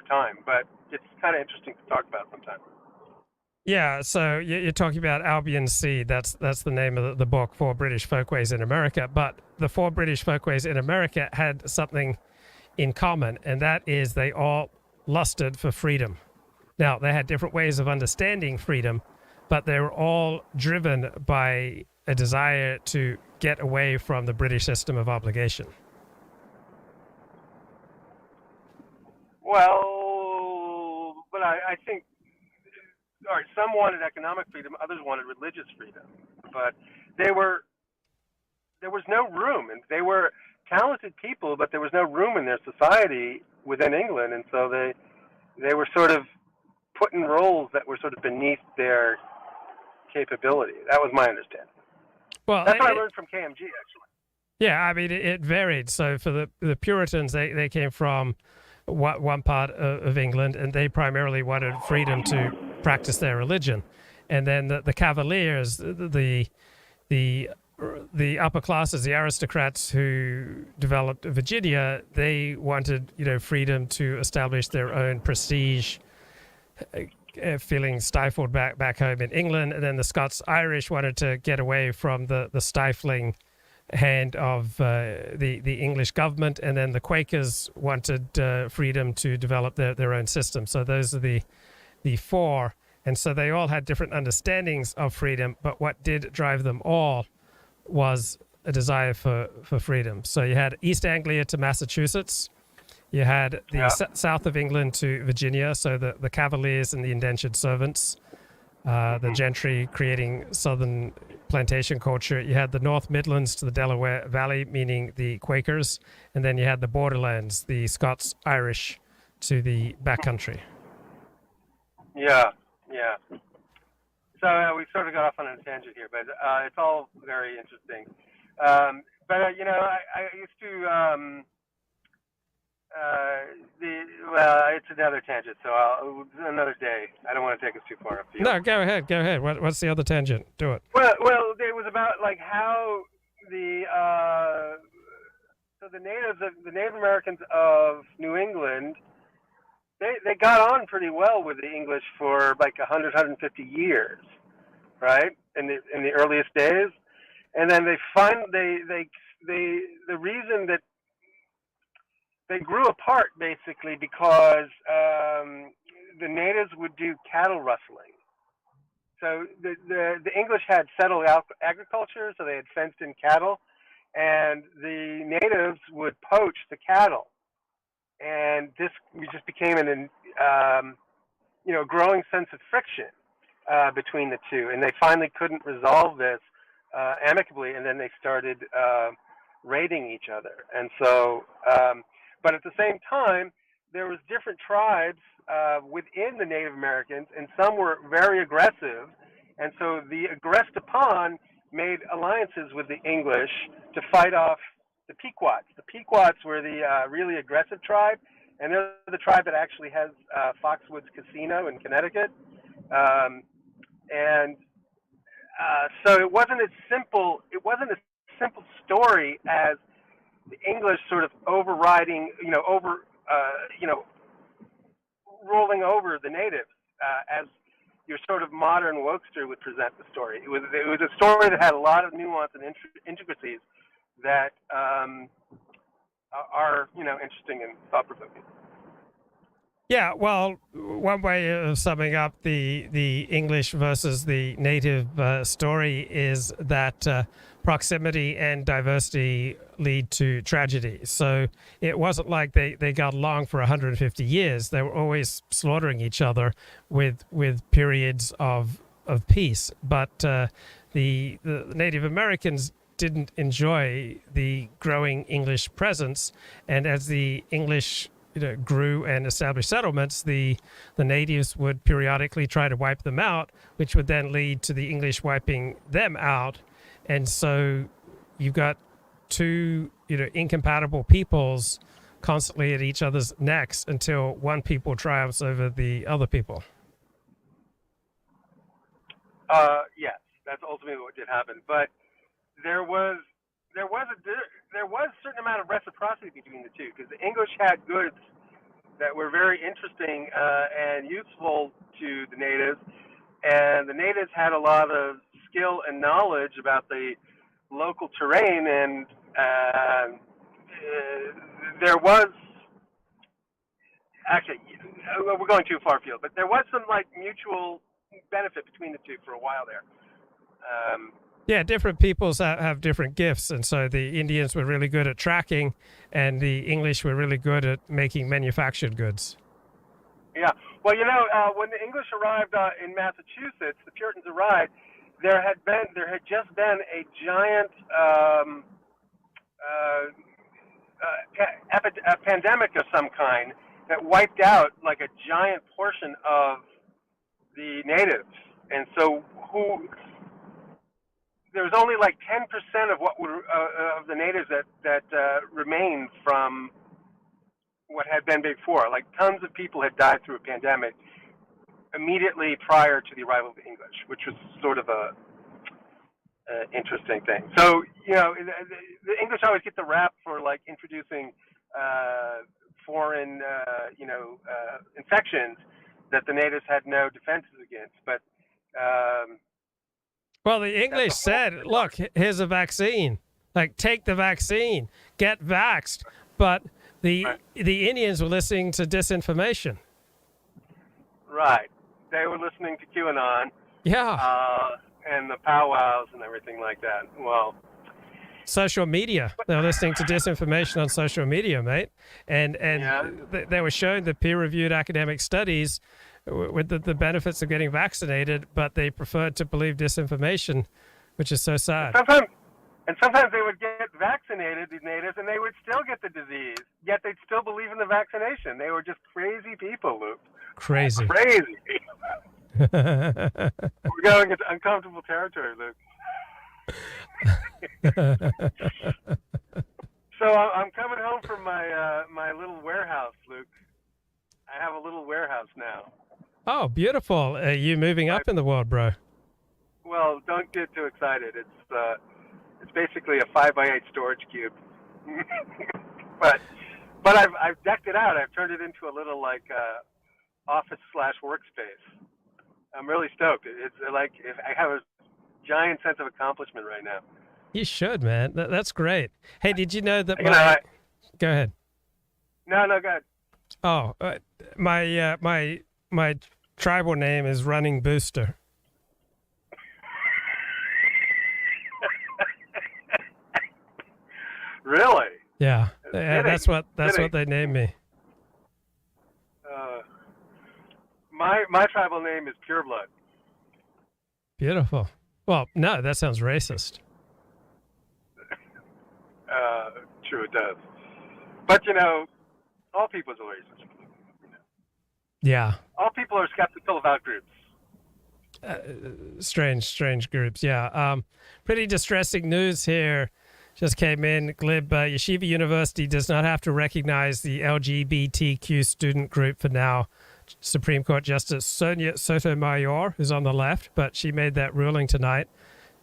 time. But it's kind of interesting to talk about sometimes.
Yeah, so you're talking about Albion Seed. That's the name of the book, Four British Folkways in America. But the four British Folkways in America had something in common, and that is they all lusted for freedom. Now, they had different ways of understanding freedom, but they were all driven by a desire to get away from the British system of obligation.
Well, but I think, all right, some wanted economic freedom, others wanted religious freedom. But there was no room, and they were talented people, but there was no room in their society within England, and so they were sort of put in roles that were sort of beneath their capability. That was my understanding.
Well,
that's what I learned from KMG, actually.
Yeah, I mean, it varied. So for the Puritans, they came from one part of England, and they primarily wanted freedom to practice their religion. And then the Cavaliers, the upper classes, the aristocrats who developed Virginia, they wanted, freedom to establish their own prestige, feeling stifled back home in England. And then the Scots-Irish wanted to get away from the stifling hand of the English government. And then the Quakers wanted freedom to develop their own system. So those are the four. And so they all had different understandings of freedom, but what did drive them all was a desire for freedom. So you had East Anglia to Massachusetts. You had the south of England to Virginia, so the Cavaliers and the indentured servants, the gentry creating southern plantation culture. You had the North Midlands to the Delaware Valley, meaning the Quakers. And then you had the borderlands, the Scots-Irish to the backcountry.
Yeah. So we sort of got off on a tangent here, but it's all very interesting. But I used to it's another tangent, so another day. I don't want to take us too far afield.
No, go ahead. What's the other tangent? Do it.
Well, it was about like how the Native Americans of New England. They got on pretty well with the English for like 150 years, right? In the earliest days, and then the reason that they grew apart basically because the natives would do cattle rustling. So the English had settled agriculture, so they had fenced in cattle, and the natives would poach the cattle. And this just became a growing sense of friction between the two. And they finally couldn't resolve this amicably, and then they started raiding each other. And so, but at the same time, there was different tribes within the Native Americans, and some were very aggressive. And so the aggressed upon made alliances with the English to fight off the Pequots. The Pequots were the really aggressive tribe, and they're the tribe that actually has Foxwoods Casino in Connecticut. So it wasn't as simple. It wasn't a simple story as the English sort of overriding, rolling over the natives, as your sort of modern wokester would present the story. It was a story that had a lot of nuance and intricacies that are interesting and thought-provoking.
Yeah, well, one way of summing up the English versus the native story is that proximity and diversity lead to tragedy. So it wasn't like they got along for 150 years. They were always slaughtering each other with periods of peace. But the Native Americans didn't enjoy the growing English presence, and as the English grew and established settlements, the natives would periodically try to wipe them out, which would then lead to the English wiping them out. And so you've got two incompatible peoples constantly at each other's necks until one people triumphs over the other people.
Yes, that's ultimately what did happen. But there was a certain amount of reciprocity between the two, because the English had goods that were very interesting and useful to the natives, and the natives had a lot of skill and knowledge about the local terrain, and there was actually, we're going too far afield, but there was some mutual benefit between the two for a while there.
Yeah, different peoples have different gifts, and so the Indians were really good at tracking, and the English were really good at making manufactured goods.
Yeah, well, when the English arrived in Massachusetts, the Puritans arrived. There had just been a giant a pandemic of some kind that wiped out like a giant portion of the natives, and so there was only like 10% of what were of the natives that remained from what had been before. Like tons of people had died through a pandemic immediately prior to the arrival of the English, which was sort of a interesting thing. So the English always get the rap for like introducing foreign infections that the natives had no defenses against, but
well, the English said, look, here's a vaccine. Like, take the vaccine. Get vaxxed. But the Indians were listening to disinformation.
Right. They were listening to QAnon.
Yeah.
And the powwows and everything like that. Well,
social media. They were listening to disinformation on social media, mate. And
yeah.
They were showing the peer-reviewed academic studies with the benefits of getting vaccinated, but they preferred to believe disinformation, which is so sad.
Sometimes they would get vaccinated, these natives, and they would still get the disease, yet they'd still believe in the vaccination. They were just crazy people, Luke.
Crazy.
We're going into uncomfortable territory, Luke. So I'm coming home from my little warehouse, Luke. I have a little warehouse now.
Oh, beautiful. Are you moving up in the world, bro?
Well, don't get too excited. It's basically a 5x8 storage cube. but I've decked it out. I've turned it into a little office/workspace. I'm really stoked. It's like I have a giant sense of accomplishment right now.
You should, man. That's great. Hey, did you know that Go ahead.
No, go ahead.
Oh, my tribal name is Running Booster.
Really?
Yeah, that's what they named me.
My tribal name is Pureblood.
Beautiful. Well, no, that sounds racist.
True, it does. But all people are racist.
Yeah.
All people are skeptical of out groups.
strange groups. Yeah. Pretty distressing news here. Just came in. Glib, Yeshiva University does not have to recognize the LGBTQ student group for now. Supreme Court Justice Sotomayor, who's on the left, but she made that ruling tonight.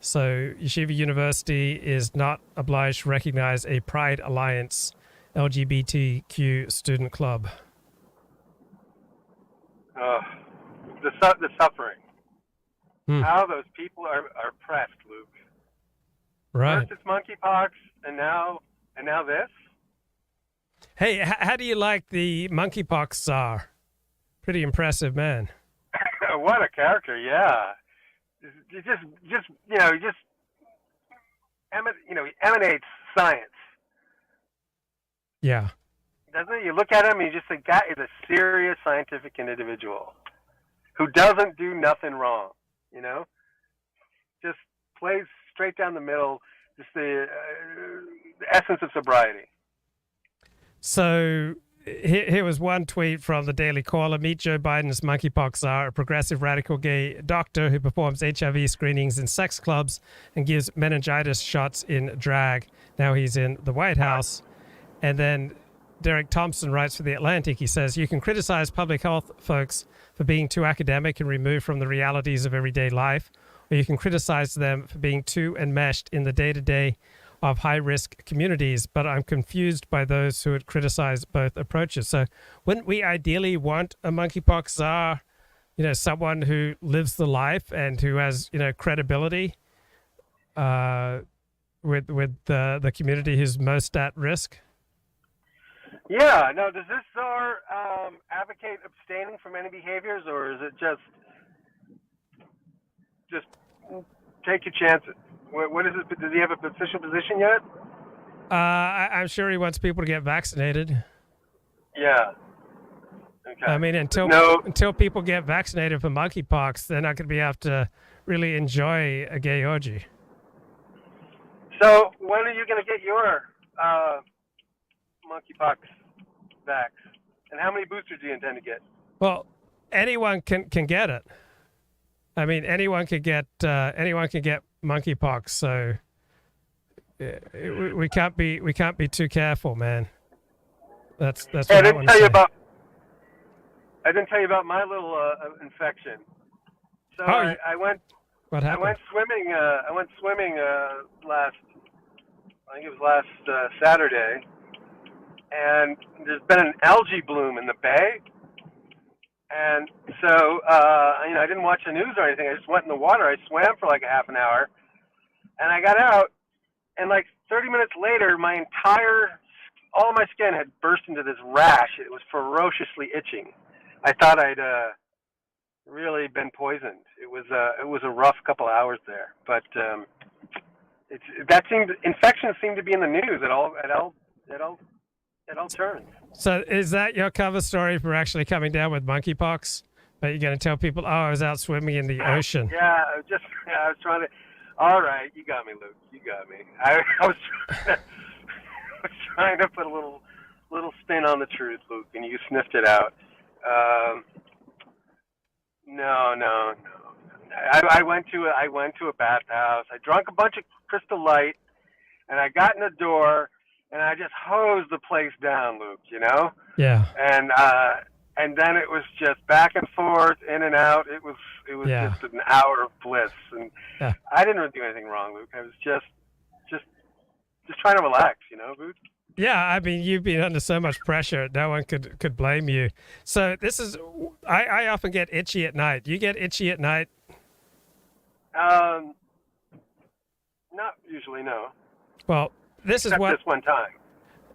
So Yeshiva University is not obliged to recognize a Pride Alliance LGBTQ student club.
The suffering. How those people are oppressed, Luke.
Right.
First it's monkeypox, and now this.
Hey, how do you like the Monkeypox Czar? Pretty impressive man.
What a character! Yeah, he emanates science.
Yeah.
Doesn't it? You look at him, and you just think that is a serious scientific individual who doesn't do nothing wrong. You know, just plays straight down the middle, just the essence of sobriety.
So here was one tweet from the Daily Caller. Meet Joe Biden's monkeypox czar, a progressive radical gay doctor who performs HIV screenings in sex clubs and gives meningitis shots in drag. Now he's in the White House. And then Derek Thompson writes for The Atlantic. He says, you can criticize public health folks for being too academic and removed from the realities of everyday life, or you can criticize them for being too enmeshed in the day-to-day of high-risk communities, but I'm confused by those who would criticize both approaches. So wouldn't we ideally want a monkeypox czar, someone who lives the life and who has, credibility with the community who's most at risk?
Yeah. Now, does this czar advocate abstaining from any behaviors, or is it just take your chances? What is it? Does he have an official position yet?
I'm sure he wants people to get vaccinated.
Yeah. Okay.
I mean, until people get vaccinated for monkeypox, they're not going to be able to really enjoy a gay orgy.
So when are you going to get your monkeypox vax? And how many boosters do you intend to get?
Well, anyone can get it. I mean, anyone can get monkeypox. So we can't be too careful, man. That's what I want to say.
I didn't tell you about my little infection. So I went.
What happened?
I went swimming last. I think it was last Saturday, and there's been an algae bloom in the bay. And so, I didn't watch the news or anything. I just went in the water. I swam for like a half an hour, and I got out, and like 30 minutes later, all my skin had burst into this rash. It was ferociously itching. I thought I'd really been poisoned. It was a rough couple hours there, but infections seem to be in the news at all turns. So
is that your cover story for actually coming down with monkeypox? But you're going to tell people, I was out swimming in the ocean.
Yeah, I was trying to. All right, you got me, Luke. You got me. I was trying to put a little spin on the truth, Luke, and you sniffed it out. No. I went to a bathhouse. I drank a bunch of Crystal Light, and I got in the door, and I just hosed the place down, Luke.
Yeah.
And then it was just back and forth, in and out. It was just an hour of bliss, and I didn't really do anything wrong, Luke. I was just trying to relax, Luke.
Yeah, I mean, you've been under so much pressure. No one could blame you. So this is, I often get itchy at night. You get itchy at night?
Not usually, no.
Well, this
Except this one time.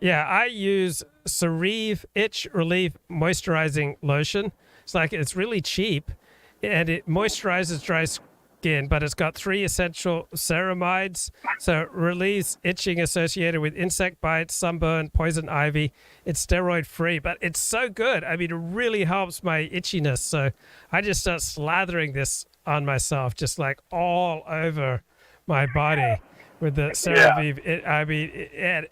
Yeah, I use Cerave Itch Relief Moisturizing Lotion. It's really cheap, and it moisturizes dry skin, but it's got 3 essential ceramides, so it relieves itching associated with insect bites, sunburn, poison ivy. It's steroid-free, but it's so good. I mean, it really helps my itchiness, so I just start slathering this on myself, just all over my body. With the CeraVe,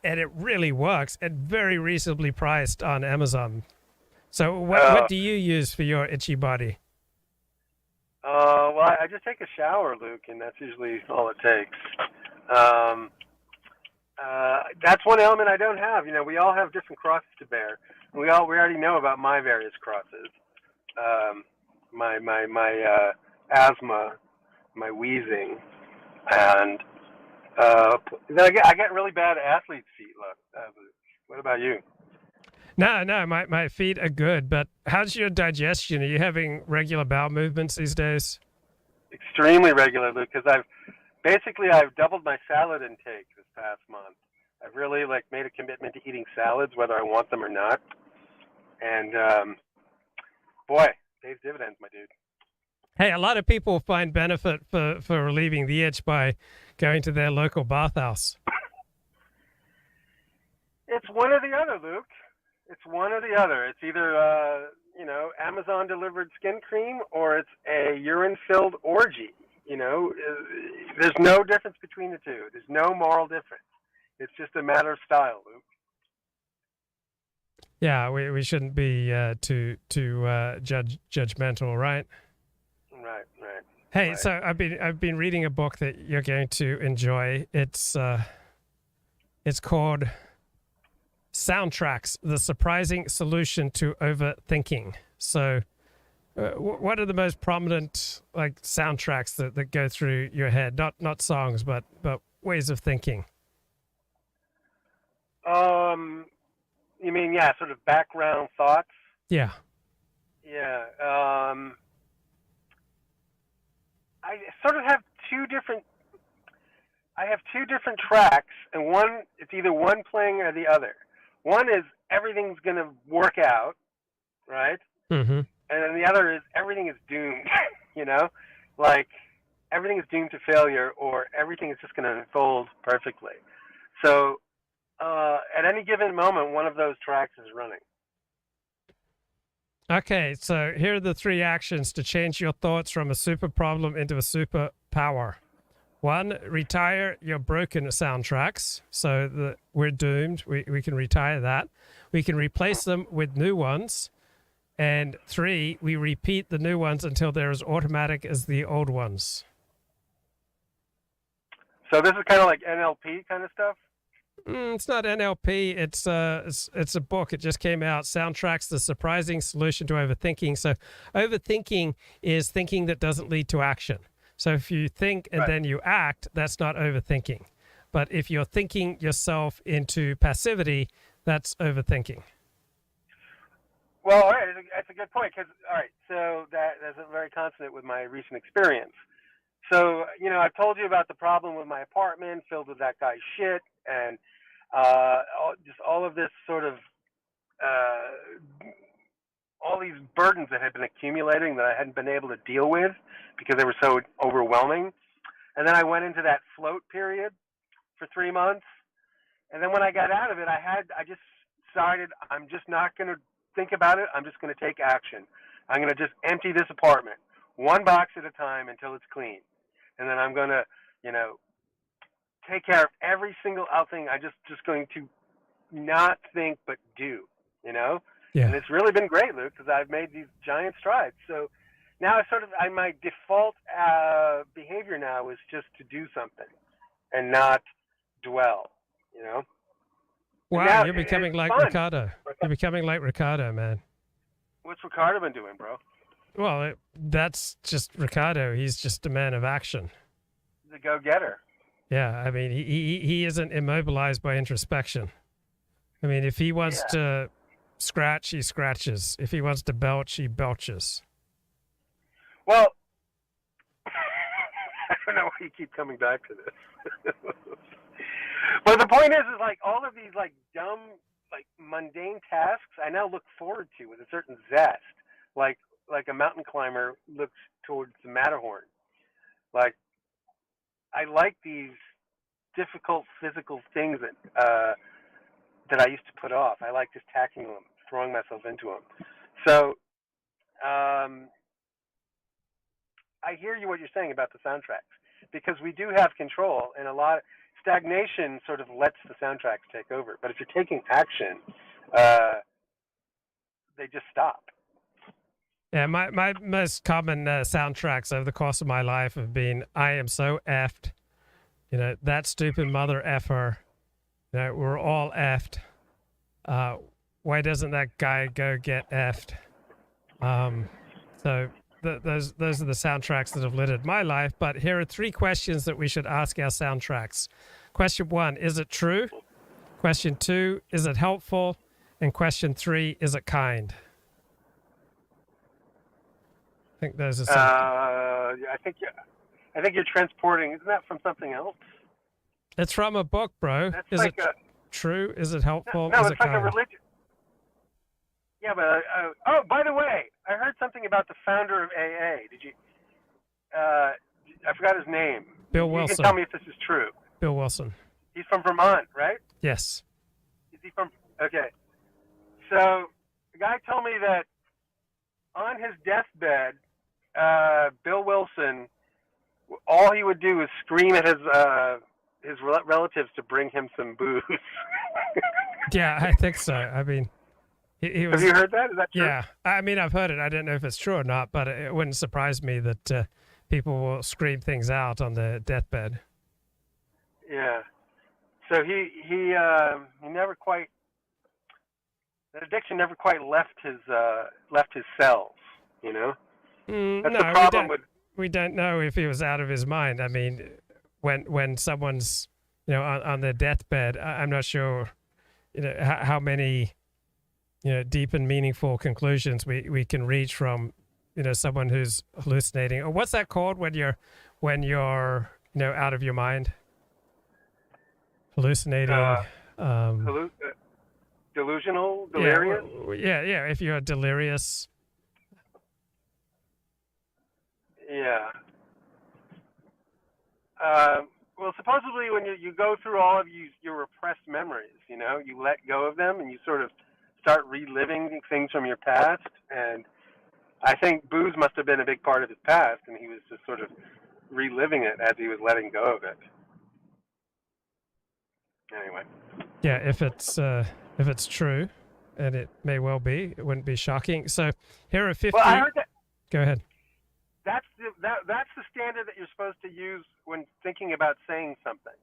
and it really works, and very reasonably priced on Amazon. So what do you use for your itchy body?
Well, I just take a shower, Luke, and that's usually all it takes. That's one element I don't have. You know, we all have different crosses to bear. We already know about my various crosses. My asthma, my wheezing, and then I get really bad athlete feet. What about you?
No, my feet are good, but how's your digestion? Are you having regular bowel movements these days?
Extremely regular, Luke, because I've doubled my salad intake this past month. I've really made a commitment to eating salads, whether I want them or not. And boy, pays dividends, my dude.
Hey, a lot of people find benefit for relieving the itch by going to their local bathhouse.
It's one or the other, Luke. It's one or the other. It's either Amazon delivered skin cream or it's a urine filled orgy. There's no difference between the two. There's no moral difference. It's just a matter of style, Luke.
Yeah, we shouldn't be too judgmental, right?
Right.
Hey,
right.
so I've been reading a book that you're going to enjoy. It's called Soundtracks: The Surprising Solution to Overthinking. So, what are the most prominent soundtracks that go through your head? Not songs, but ways of thinking.
You mean sort of background thoughts?
Yeah.
Yeah. I sort of have two different tracks, and it's either one playing or the other. One is everything's going to work out, right?
Mm-hmm.
And then the other is everything is doomed, everything is doomed to failure, or everything is just going to unfold perfectly. So at any given moment, one of those tracks is running.
Okay, so here are the 3 actions to change your thoughts from a super problem into a super power. 1, retire your broken soundtracks. So that we're doomed. We can retire that. We can replace them with new ones. And 3, we repeat the new ones until they're as automatic as the old ones.
So this is kind of like NLP kind of stuff?
It's not NLP. It's a book. It just came out. Soundtracks: The Surprising Solution to Overthinking. So overthinking is thinking that doesn't lead to action. So if you think and then you act, that's not overthinking. But if you're thinking yourself into passivity, that's overthinking.
Well, all right. That's a good point. So that's very consonant with my recent experience. So, I've told you about the problem with my apartment filled with that guy's shit, and just all of this sort of, all these burdens that had been accumulating that I hadn't been able to deal with because they were so overwhelming. And then I went into that float period for 3 months. And then when I got out of it, I just decided I'm just not going to think about it. I'm just going to take action. I'm going to just empty this apartment, 1 box at a time until it's clean. And then I'm going to, take care of every single thing. I'm just going to not think but do, Yeah. And it's really been great, Luke, because I've made these giant strides. So now my default behavior now is just to do something and not dwell,
Wow,
now,
you're becoming like
fun.
Ricardo. You're becoming like Ricardo, man.
What's Ricardo been doing, bro?
Well, that's just Ricardo. He's just a man of action.
He's a go-getter.
Yeah, I mean, he isn't immobilized by introspection. I mean, if he wants to scratch, he scratches. If he wants to belch, he belches.
Well, I don't know why you keep coming back to this. But the point is all of these dumb, mundane tasks I now look forward to with a certain zest, like a mountain climber looks towards the Matterhorn. I like these difficult physical things that I used to put off. I like just tackling them, throwing myself into them. So I hear what you're saying about the soundtracks, because we do have control, and a lot of stagnation sort of lets the soundtracks take over. But if you're taking action, they just stop.
Yeah, my most common soundtracks over the course of my life have been "I am so effed," "That stupid mother effer," "We're all effed." Why doesn't that guy go get effed? So those are the soundtracks that have littered my life. But here are 3 questions that we should ask our soundtracks. Question 1: is it true? Question 2: is it helpful? And question 3: is it kind? I think those are some.
I think you're transporting. Isn't that from something else?
It's from a book, bro.
That's
is
like
it true? Is it helpful?
No,
is
it's
it
like
kind?
a religion. Yeah, but oh, by the way, I heard something about the founder of AA. Did you? I forgot his name.
Bill
You
Wilson.
can tell me if this is true.
Bill Wilson.
He's from Vermont, right?
Yes.
Is he from? Okay. So the guy told me that on his deathbed, Bill Wilson, all he would do is scream at his relatives to bring him some booze.
Yeah, I think so. I mean, he was.
Have you heard that? Is that true?
Yeah, I mean, I've heard it. I don't know if it's true or not, but it wouldn't surprise me that people will scream things out on their deathbed.
Yeah. So he never quite, that addiction never quite left his cells. That's
No,
the problem with.
we don't know if he was out of his mind. I mean, when someone's on their deathbed, I'm not sure how many deep and meaningful conclusions we can reach from someone who's hallucinating. Or what's that called when you're out of your mind? Hallucinating.
Delusional, delirious.
Yeah. If you're delirious.
Yeah. Well, supposedly when you go through all of your repressed memories, you let go of them and you sort of start reliving things from your past. And I think booze must have been a big part of his past, and he was just sort of reliving it as he was letting go of it. Anyway.
Yeah, if it's true, and it may well be, it wouldn't be shocking. So here are 50.
Well, I heard that.
Go ahead.
That's the standard that you're supposed to use when thinking about saying something.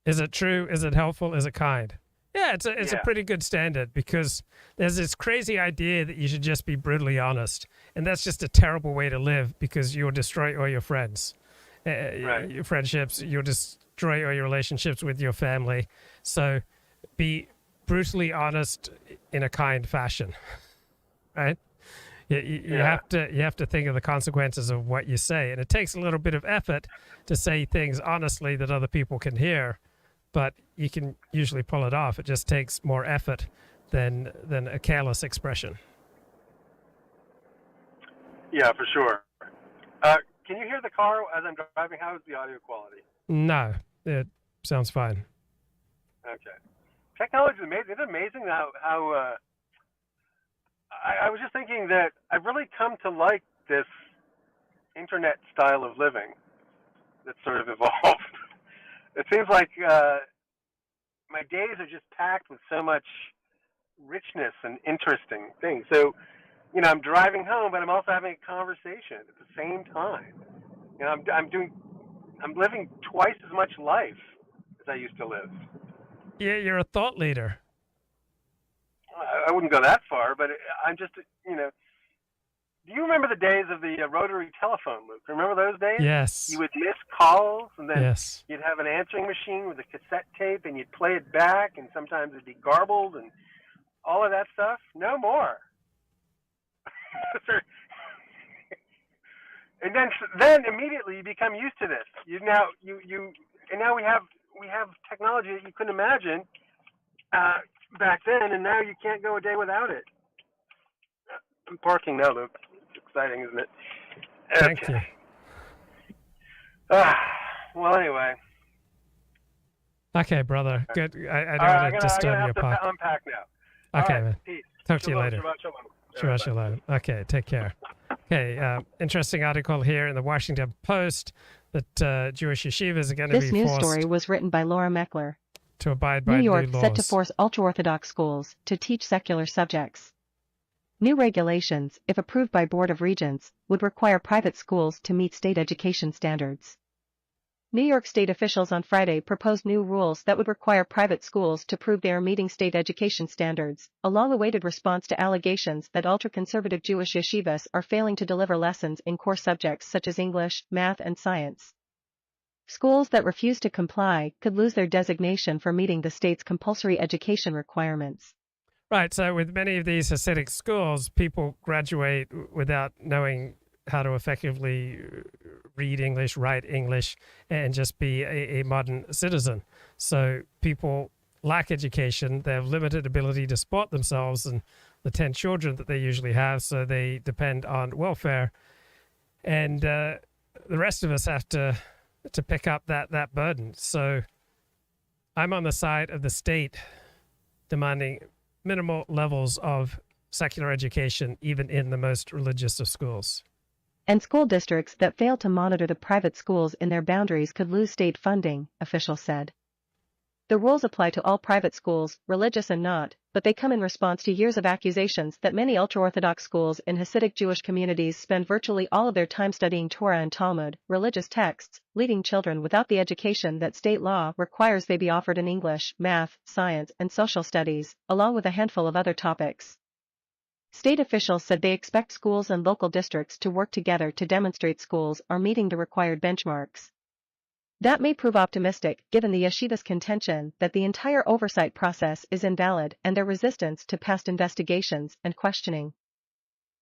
Is it true? Is it helpful? Is it kind? Yeah, it's a
Yeah.
pretty good standard, because there's this crazy idea that you should just be brutally honest, and that's just a terrible way to live, because you'll destroy all your friends,
Right.
your friendships. You'll destroy all your relationships with your family. So be brutally honest in a kind fashion, right? You have to think of the consequences of what you say, and it takes a little bit of effort to say things honestly that other people can hear, but you can usually pull it off. It just takes more effort than a careless expression.
Yeah, for sure. Can you hear the car as I'm driving? How is the audio quality?
No, it sounds fine.
Okay. Technology is amazing. It's amazing how I was just thinking that I've really come to like this internet style of living that's sort of evolved. It seems like my days are just packed with so much richness and interesting things. So, I'm driving home, but I'm also having a conversation at the same time. I'm living twice as much life as I used to live.
Yeah, you're a thought leader.
I wouldn't go that far, but I'm just, do you remember the days of the rotary telephone, Luke? Remember those days?
Yes.
You would miss calls, and then
Yes.
you'd have an answering machine with a cassette tape, and you'd play it back, and sometimes it'd be garbled, and all of that stuff. No more. And then immediately you become used to this. And now we have technology that you couldn't imagine back then, and now you can't go a day without it. I'm parking now, Luke. It's exciting, isn't it?
Thank you.
Well, anyway.
Okay, brother. Good. I don't
All right,
want to disturb
I'm
your
gonna have
park.
to unpack now.
Okay,
All right,
man.
peace.
Talk to you
Shalom,
later.
Shabbat shalom.
Sure, shalom. Okay, take care. Okay, interesting article here in the Washington Post that Jewish yeshivas are going to
This
be
news
forced
story was written by Laura Meckler.
to abide by
New York
new
set to
laws.
force ultra-Orthodox schools to teach secular subjects. New regulations, if approved by Board of Regents, would require private schools to meet state education standards. New York State officials on Friday proposed new rules that would require private schools to prove they are meeting state education standards, a long-awaited response to allegations that ultra-conservative Jewish yeshivas are failing to deliver lessons in core subjects such as English, math, and science. Schools that refuse to comply could lose their designation for meeting the state's compulsory education requirements.
Right, so with many of these Hasidic schools, people graduate without knowing how to effectively read English, write English, and just be a modern citizen. So people lack education, they have limited ability to support themselves and the 10 children that they usually have, so they depend on welfare. And the rest of us have to pick up that burden. So I'm on the side of the state demanding minimal levels of secular education, even in the most religious of schools.
And school districts that fail to monitor the private schools in their boundaries could lose state funding, officials said. The rules apply to all private schools, religious and not, but they come in response to years of accusations that many ultra-Orthodox schools in Hasidic Jewish communities spend virtually all of their time studying Torah and Talmud, religious texts, leaving children without the education that state law requires they be offered in English, math, science, and social studies, along with a handful of other topics. State officials said they expect schools and local districts to work together to demonstrate schools are meeting the required benchmarks. That may prove optimistic, given the yeshiva's contention that the entire oversight process is invalid and their resistance to past investigations and questioning.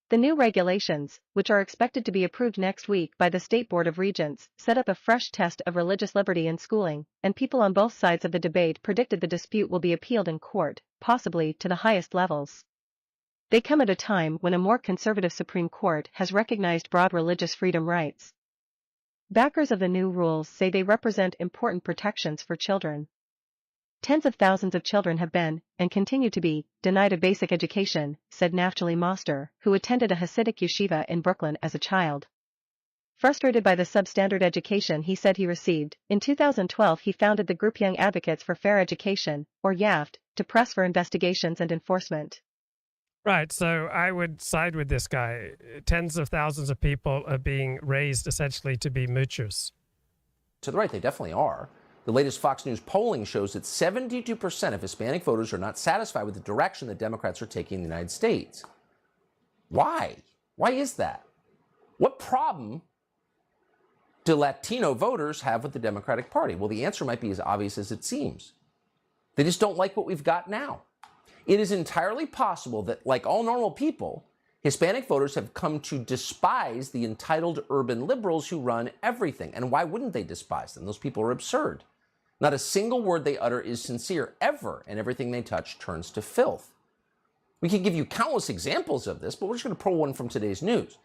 The new regulations, which are expected to be approved next week by the State Board of Regents, set up a fresh test of religious liberty in schooling, and people on both sides of the debate predicted the dispute will be appealed in court, possibly to the highest levels. They come at a time when a more conservative Supreme Court has recognized broad religious freedom rights. Backers of the new rules say they represent important protections for children. Tens of thousands of children have been, and continue to be, denied a basic education, said Naftali Moster, who attended a Hasidic yeshiva in Brooklyn as a child. Frustrated by the substandard education he said he received, in 2012 he founded the group Young Advocates for Fair Education, or YAFT, to press for investigations and enforcement.
Right, so I would side with this guy. Tens of thousands of people are being raised essentially to be moochers.
To the right, they definitely are. The latest Fox News polling shows that 72% of Hispanic voters are not satisfied with the direction that Democrats are taking in the United States. Why? Why is that? What problem do Latino voters have with the Democratic Party? Well, the answer might be as obvious as it seems. They just don't like what we've got now. It is entirely possible that, like all normal people, Hispanic voters have come to despise the entitled urban liberals who run everything. And why wouldn't they despise them? Those people are absurd. Not a single word they utter is sincere, ever, and everything they touch turns to filth. We could give you countless examples of this, but we're just going to pull one from today's news.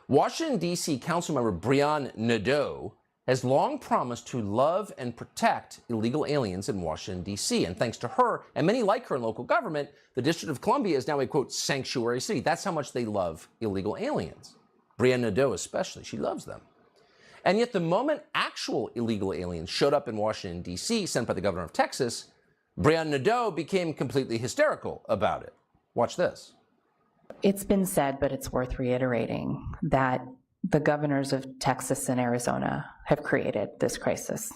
Washington, D.C. Councilmember Brianne Nadeau has long promised to love and protect illegal aliens in Washington, D.C. And thanks to her, and many like her in local government, the District of Columbia is now a, quote, sanctuary city. That's how much they love illegal aliens. Brianne Nadeau especially. She loves them. And yet the moment actual illegal aliens showed up in Washington, D.C., sent by the governor of Texas, Brianne Nadeau became completely hysterical about it. Watch this.
It's been said, but it's worth reiterating, that the governors of Texas and Arizona have created this crisis.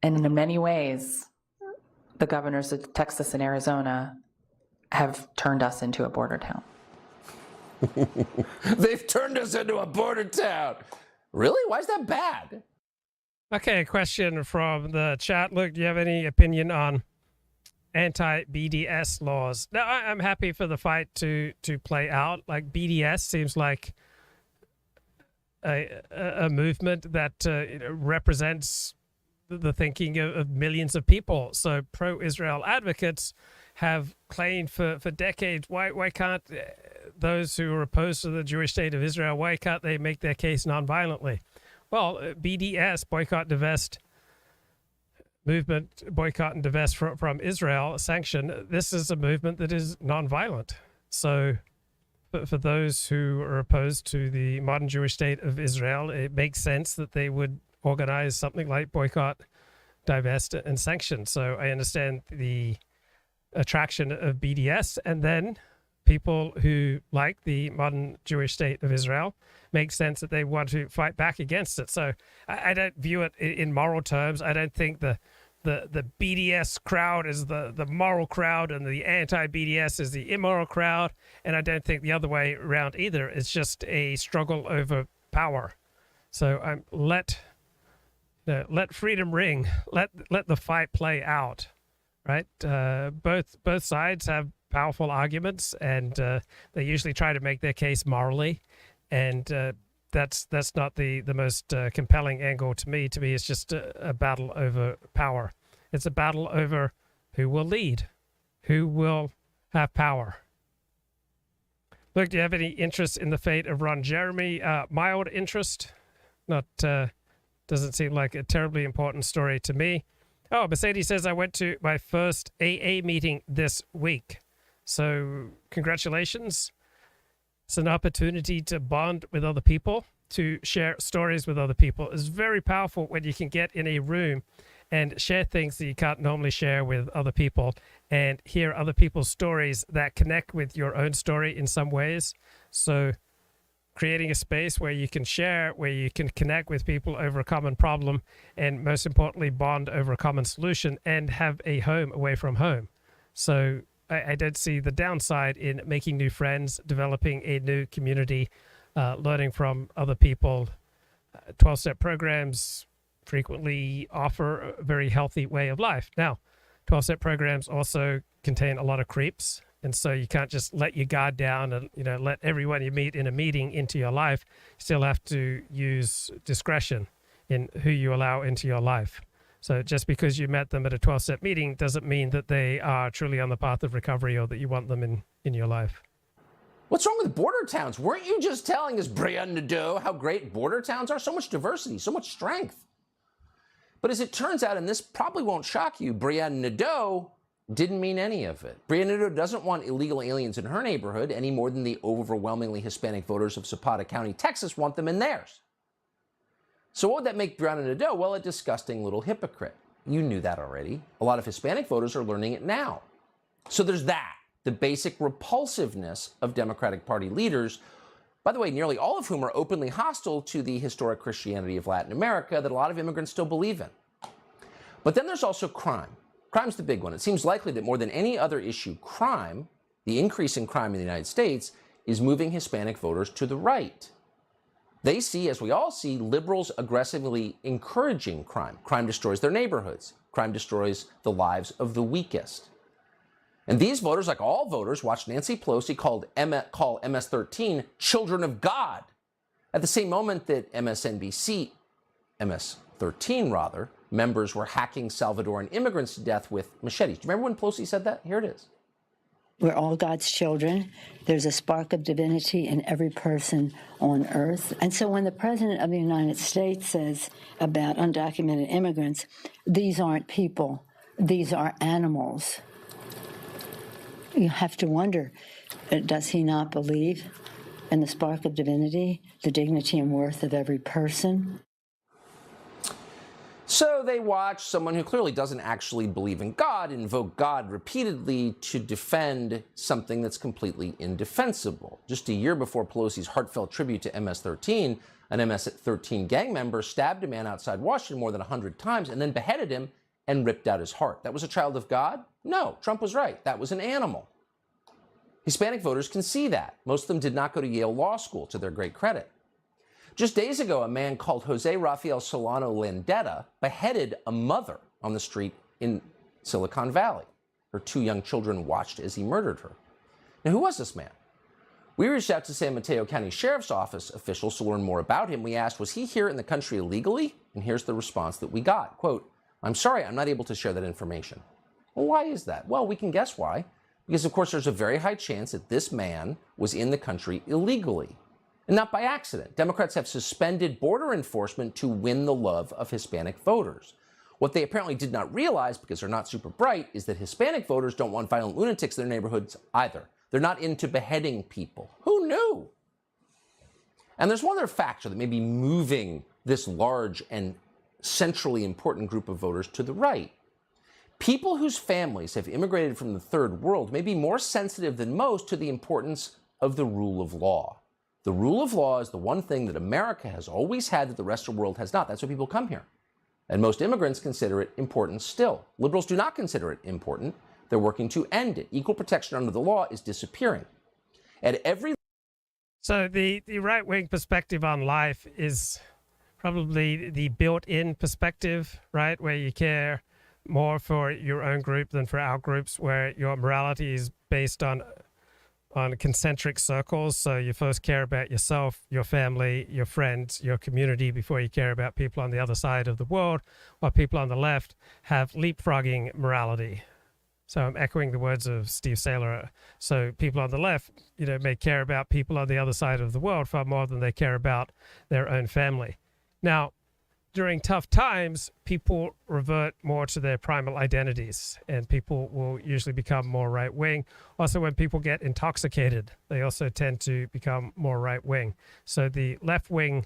And in many ways, the governors of Texas and Arizona have turned us into a border town.
They've turned us into a border town. Really? Why is that bad?
Okay, a question from the chat. Luke, do you have any opinion on anti-BDS laws? Now, I'm happy for the fight to play out. Like, BDS seems like a movement that represents the thinking of millions of people. So pro-Israel advocates have claimed for decades, why can't those who are opposed to the Jewish state of Israel, why can't they make their case nonviolently? Well, BDS, Boycott, Divest movement, Boycott and Divest from Israel, sanction, this is a movement that is nonviolent. So but for those who are opposed to the modern Jewish state of Israel, it makes sense that they would organize something like Boycott, Divest, and Sanction. So I understand the attraction of BDS. And then people who like the modern Jewish state of Israel. Makes sense that they want to fight back against it. So I don't view it in moral terms. I don't think the BDS crowd is the moral crowd and the anti-BDS is the immoral crowd. And I don't think the other way around either. It's just a struggle over power. So let freedom ring. Let the fight play out. Right? Both sides have powerful arguments, and they usually try to make their case morally. And that's not the most compelling angle to me. To me, it's just a battle over power. It's a battle over who will lead, who will have power. Look, do you have any interest in the fate of Ron Jeremy? Mild interest. Not doesn't seem like a terribly important story to me. Oh, Mercedes says I went to my first AA meeting this week. So congratulations. It's an opportunity to bond with other people, to share stories with other people. It's very powerful when you can get in a room and share things that you can't normally share with other people and hear other people's stories that connect with your own story in some ways. So creating a space where you can share, where you can connect with people over a common problem, and most importantly, bond over a common solution and have a home away from home. So I don't see the downside in making new friends, developing a new community, learning from other people. 12-step programs frequently offer a very healthy way of life. Now, 12-step programs also contain a lot of creeps, and so you can't just let your guard down and let everyone you meet in a meeting into your life. You still have to use discretion in who you allow into your life. So just because you met them at a 12-step meeting doesn't mean that they are truly on the path of recovery or that you want them in your life.
What's wrong with border towns? Weren't you just telling us, Brian Nadeau, how great border towns are? So much diversity, so much strength. But as it turns out, and this probably won't shock you, Brian Nadeau didn't mean any of it. Brian Nadeau doesn't want illegal aliens in her neighborhood any more than the overwhelmingly Hispanic voters of Zapata County, Texas want them in theirs. So what would that make Brian Nadeau? Well, a disgusting little hypocrite. You knew that already. A lot of Hispanic voters are learning it now. So there's that, the basic repulsiveness of Democratic Party leaders, by the way, nearly all of whom are openly hostile to the historic Christianity of Latin America that a lot of immigrants still believe in. But then there's also crime. Crime's the big one. It seems likely that more than any other issue, crime, the increase in crime in the United States, is moving Hispanic voters to the right. They see, as we all see, liberals aggressively encouraging crime. Crime destroys their neighborhoods. Crime destroys the lives of the weakest. And these voters, like all voters, watched Nancy Pelosi call MS-13 children of God. At the same moment that MS-13 members were hacking Salvadoran immigrants to death with machetes. Do you remember when Pelosi said that? Here it is.
We're all God's children. There's a spark of divinity in every person on earth. And so when the President of the United States says about undocumented immigrants, these aren't people, these are animals, you have to wonder, does he not believe in the spark of divinity, the dignity and worth of every person?
So they watch someone who clearly doesn't actually believe in God invoke God repeatedly to defend something that's completely indefensible. Just a year before Pelosi's heartfelt tribute to MS-13, an MS-13 gang member stabbed a man outside Washington more than 100 times and then beheaded him and ripped out his heart. That was a child of God? No, Trump was right. That was an animal. Hispanic voters can see that. Most of them did not go to Yale Law School, to their great credit. Just days ago, a man called Jose Rafael Solano Landeta beheaded a mother on the street in Silicon Valley. Her two young children watched as he murdered her. Now, who was this man? We reached out to San Mateo County Sheriff's Office officials to learn more about him. We asked, was he here in the country illegally? And here's the response that we got. Quote, I'm sorry, I'm not able to share that information. Well, why is that? Well, we can guess why. Because, of course, there's a very high chance that this man was in the country illegally. And not by accident. Democrats have suspended border enforcement to win the love of Hispanic voters. What they apparently did not realize, because they're not super bright, is that Hispanic voters don't want violent lunatics in their neighborhoods either. They're not into beheading people. Who knew? And there's one other factor that may be moving this large and centrally important group of voters to the right. People whose families have immigrated from the third world may be more sensitive than most to the importance of the rule of law. The rule of law is the one thing that America has always had that the rest of the world has not. That's why people come here. And most immigrants consider it important still. Liberals do not consider it important. They're working to end it. Equal protection under the law is disappearing. At every
So the right-wing perspective on life is probably the built-in perspective, right, where you care more for your own group than for our groups, where your morality is based on concentric circles. So you first care about yourself, your family, your friends, your community before you care about people on the other side of the world, while people on the left have leapfrogging morality. So I'm echoing the words of Steve Saylor. So people on the left, may care about people on the other side of the world far more than they care about their own family. Now, during tough times, people revert more to their primal identities, and people will usually become more right-wing. Also, when people get intoxicated, they also tend to become more right-wing. So the left-wing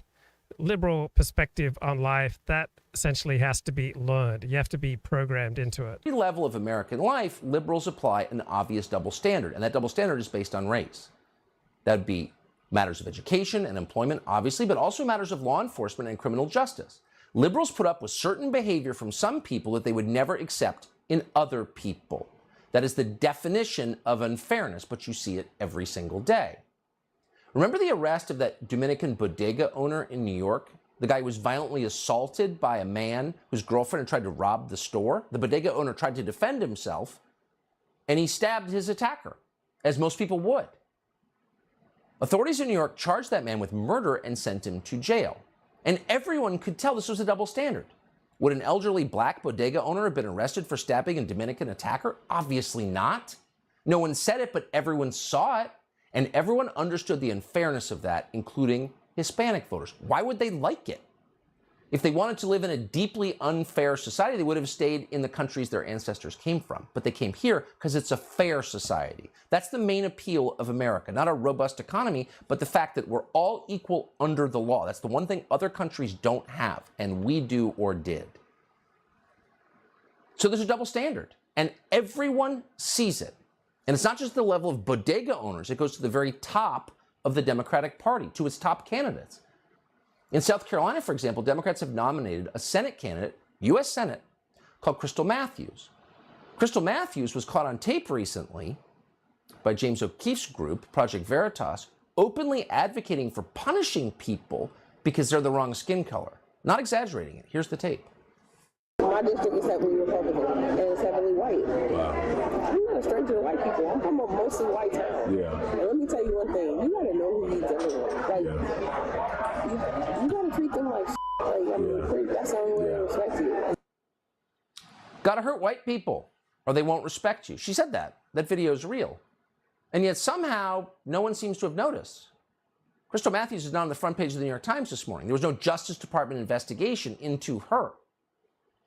liberal perspective on life, that essentially has to be learned. You have to be programmed into it.
At every level of American life, liberals apply an obvious double standard, and that double standard is based on race. That would be matters of education and employment, obviously, but also matters of law enforcement and criminal justice. Liberals put up with certain behavior from some people that they would never accept in other people. That is the definition of unfairness, but you see it every single day. Remember the arrest of that Dominican bodega owner in New York? The guy who was violently assaulted by a man whose girlfriend had tried to rob the store. The bodega owner tried to defend himself, and he stabbed his attacker, as most people would. Authorities in New York charged that man with murder and sent him to jail. And everyone could tell this was a double standard. Would an elderly black bodega owner have been arrested for stabbing a Dominican attacker? Obviously not. No one said it, but everyone saw it. And everyone understood the unfairness of that, including Hispanic voters. Why would they like it? If they wanted to live in a deeply unfair society, they would have stayed in the countries their ancestors came from. But they came here because it's a fair society. That's the main appeal of America. Not a robust economy, but the fact that we're all equal under the law. That's the one thing other countries don't have, and we do or did. So there's a double standard, and everyone sees it. And it's not just the level of bodega owners. It goes to the very top of the Democratic Party, to its top candidates. In South Carolina, for example, Democrats have nominated a Senate candidate, U.S. Senate, called Crystal Matthews. Crystal Matthews was caught on tape recently by James O'Keefe's group, Project Veritas, openly advocating for punishing people because they're the wrong skin color. Not exaggerating it. Here's the tape.
My district is heavily Republican, and it's heavily white. Wow. I'm not a stranger to white people. I'm from a mostly white town. Yeah. And let me tell you one thing. You gotta know who you're dealing with. Like, you gotta treat them like Like, I mean, that's the only way they respect you.
Gotta hurt white people, or they won't respect you. She said that. That video is real. And yet somehow, no one seems to have noticed. Crystal Matthews is not on the front page of the New York Times this morning. There was no Justice Department investigation into her.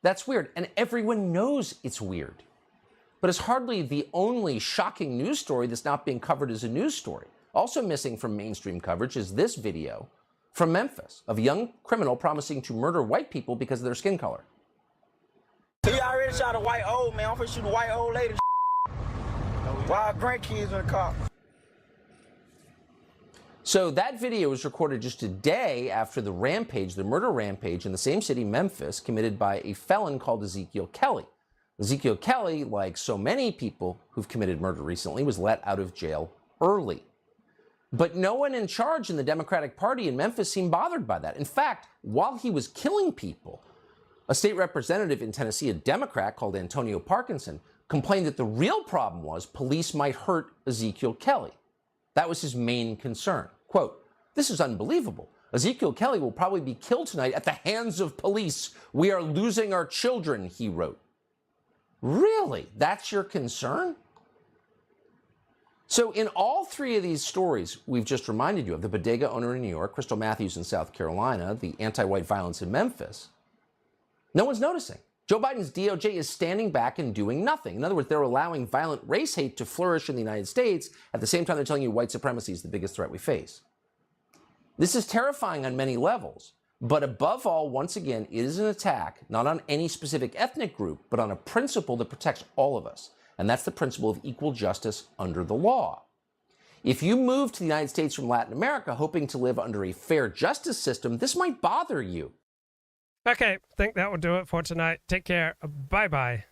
That's weird, and everyone knows it's weird. But it's hardly the only shocking news story that's not being covered as a news story. Also missing from mainstream coverage is this video from Memphis of a young criminal promising to murder white people because of their skin color.
He already shot a white old man. I'm finna shoot a white old lady. While grandkids in the car.
So that video was recorded just a day after the rampage, the murder rampage in the same city, Memphis, committed by a felon called Ezekiel Kelly. Ezekiel Kelly, like so many people who've committed murder recently, was let out of jail early. But no one in charge in the Democratic Party in Memphis seemed bothered by that. In fact, while he was killing people, a state representative in Tennessee, a Democrat called Antonio Parkinson, complained that the real problem was police might hurt Ezekiel Kelly. That was his main concern. Quote, "This is unbelievable. Ezekiel Kelly will probably be killed tonight at the hands of police. We are losing our children," he wrote. Really? That's your concern? So in all three of these stories we've just reminded you of, the bodega owner in New York, Crystal Matthews in South Carolina, the anti-white violence in Memphis, no one's noticing. Joe Biden's DOJ is standing back and doing nothing. In other words, they're allowing violent race hate to flourish in the United States. At the same time, they're telling you white supremacy is the biggest threat we face. This is terrifying on many levels. But above all, once again, it is an attack not on any specific ethnic group, but on a principle that protects all of us. And that's the principle of equal justice under the law. If you move to the United States from Latin America hoping to live under a fair justice system, this might bother you.
Okay, I think that will do it for tonight. Take care. Bye-bye.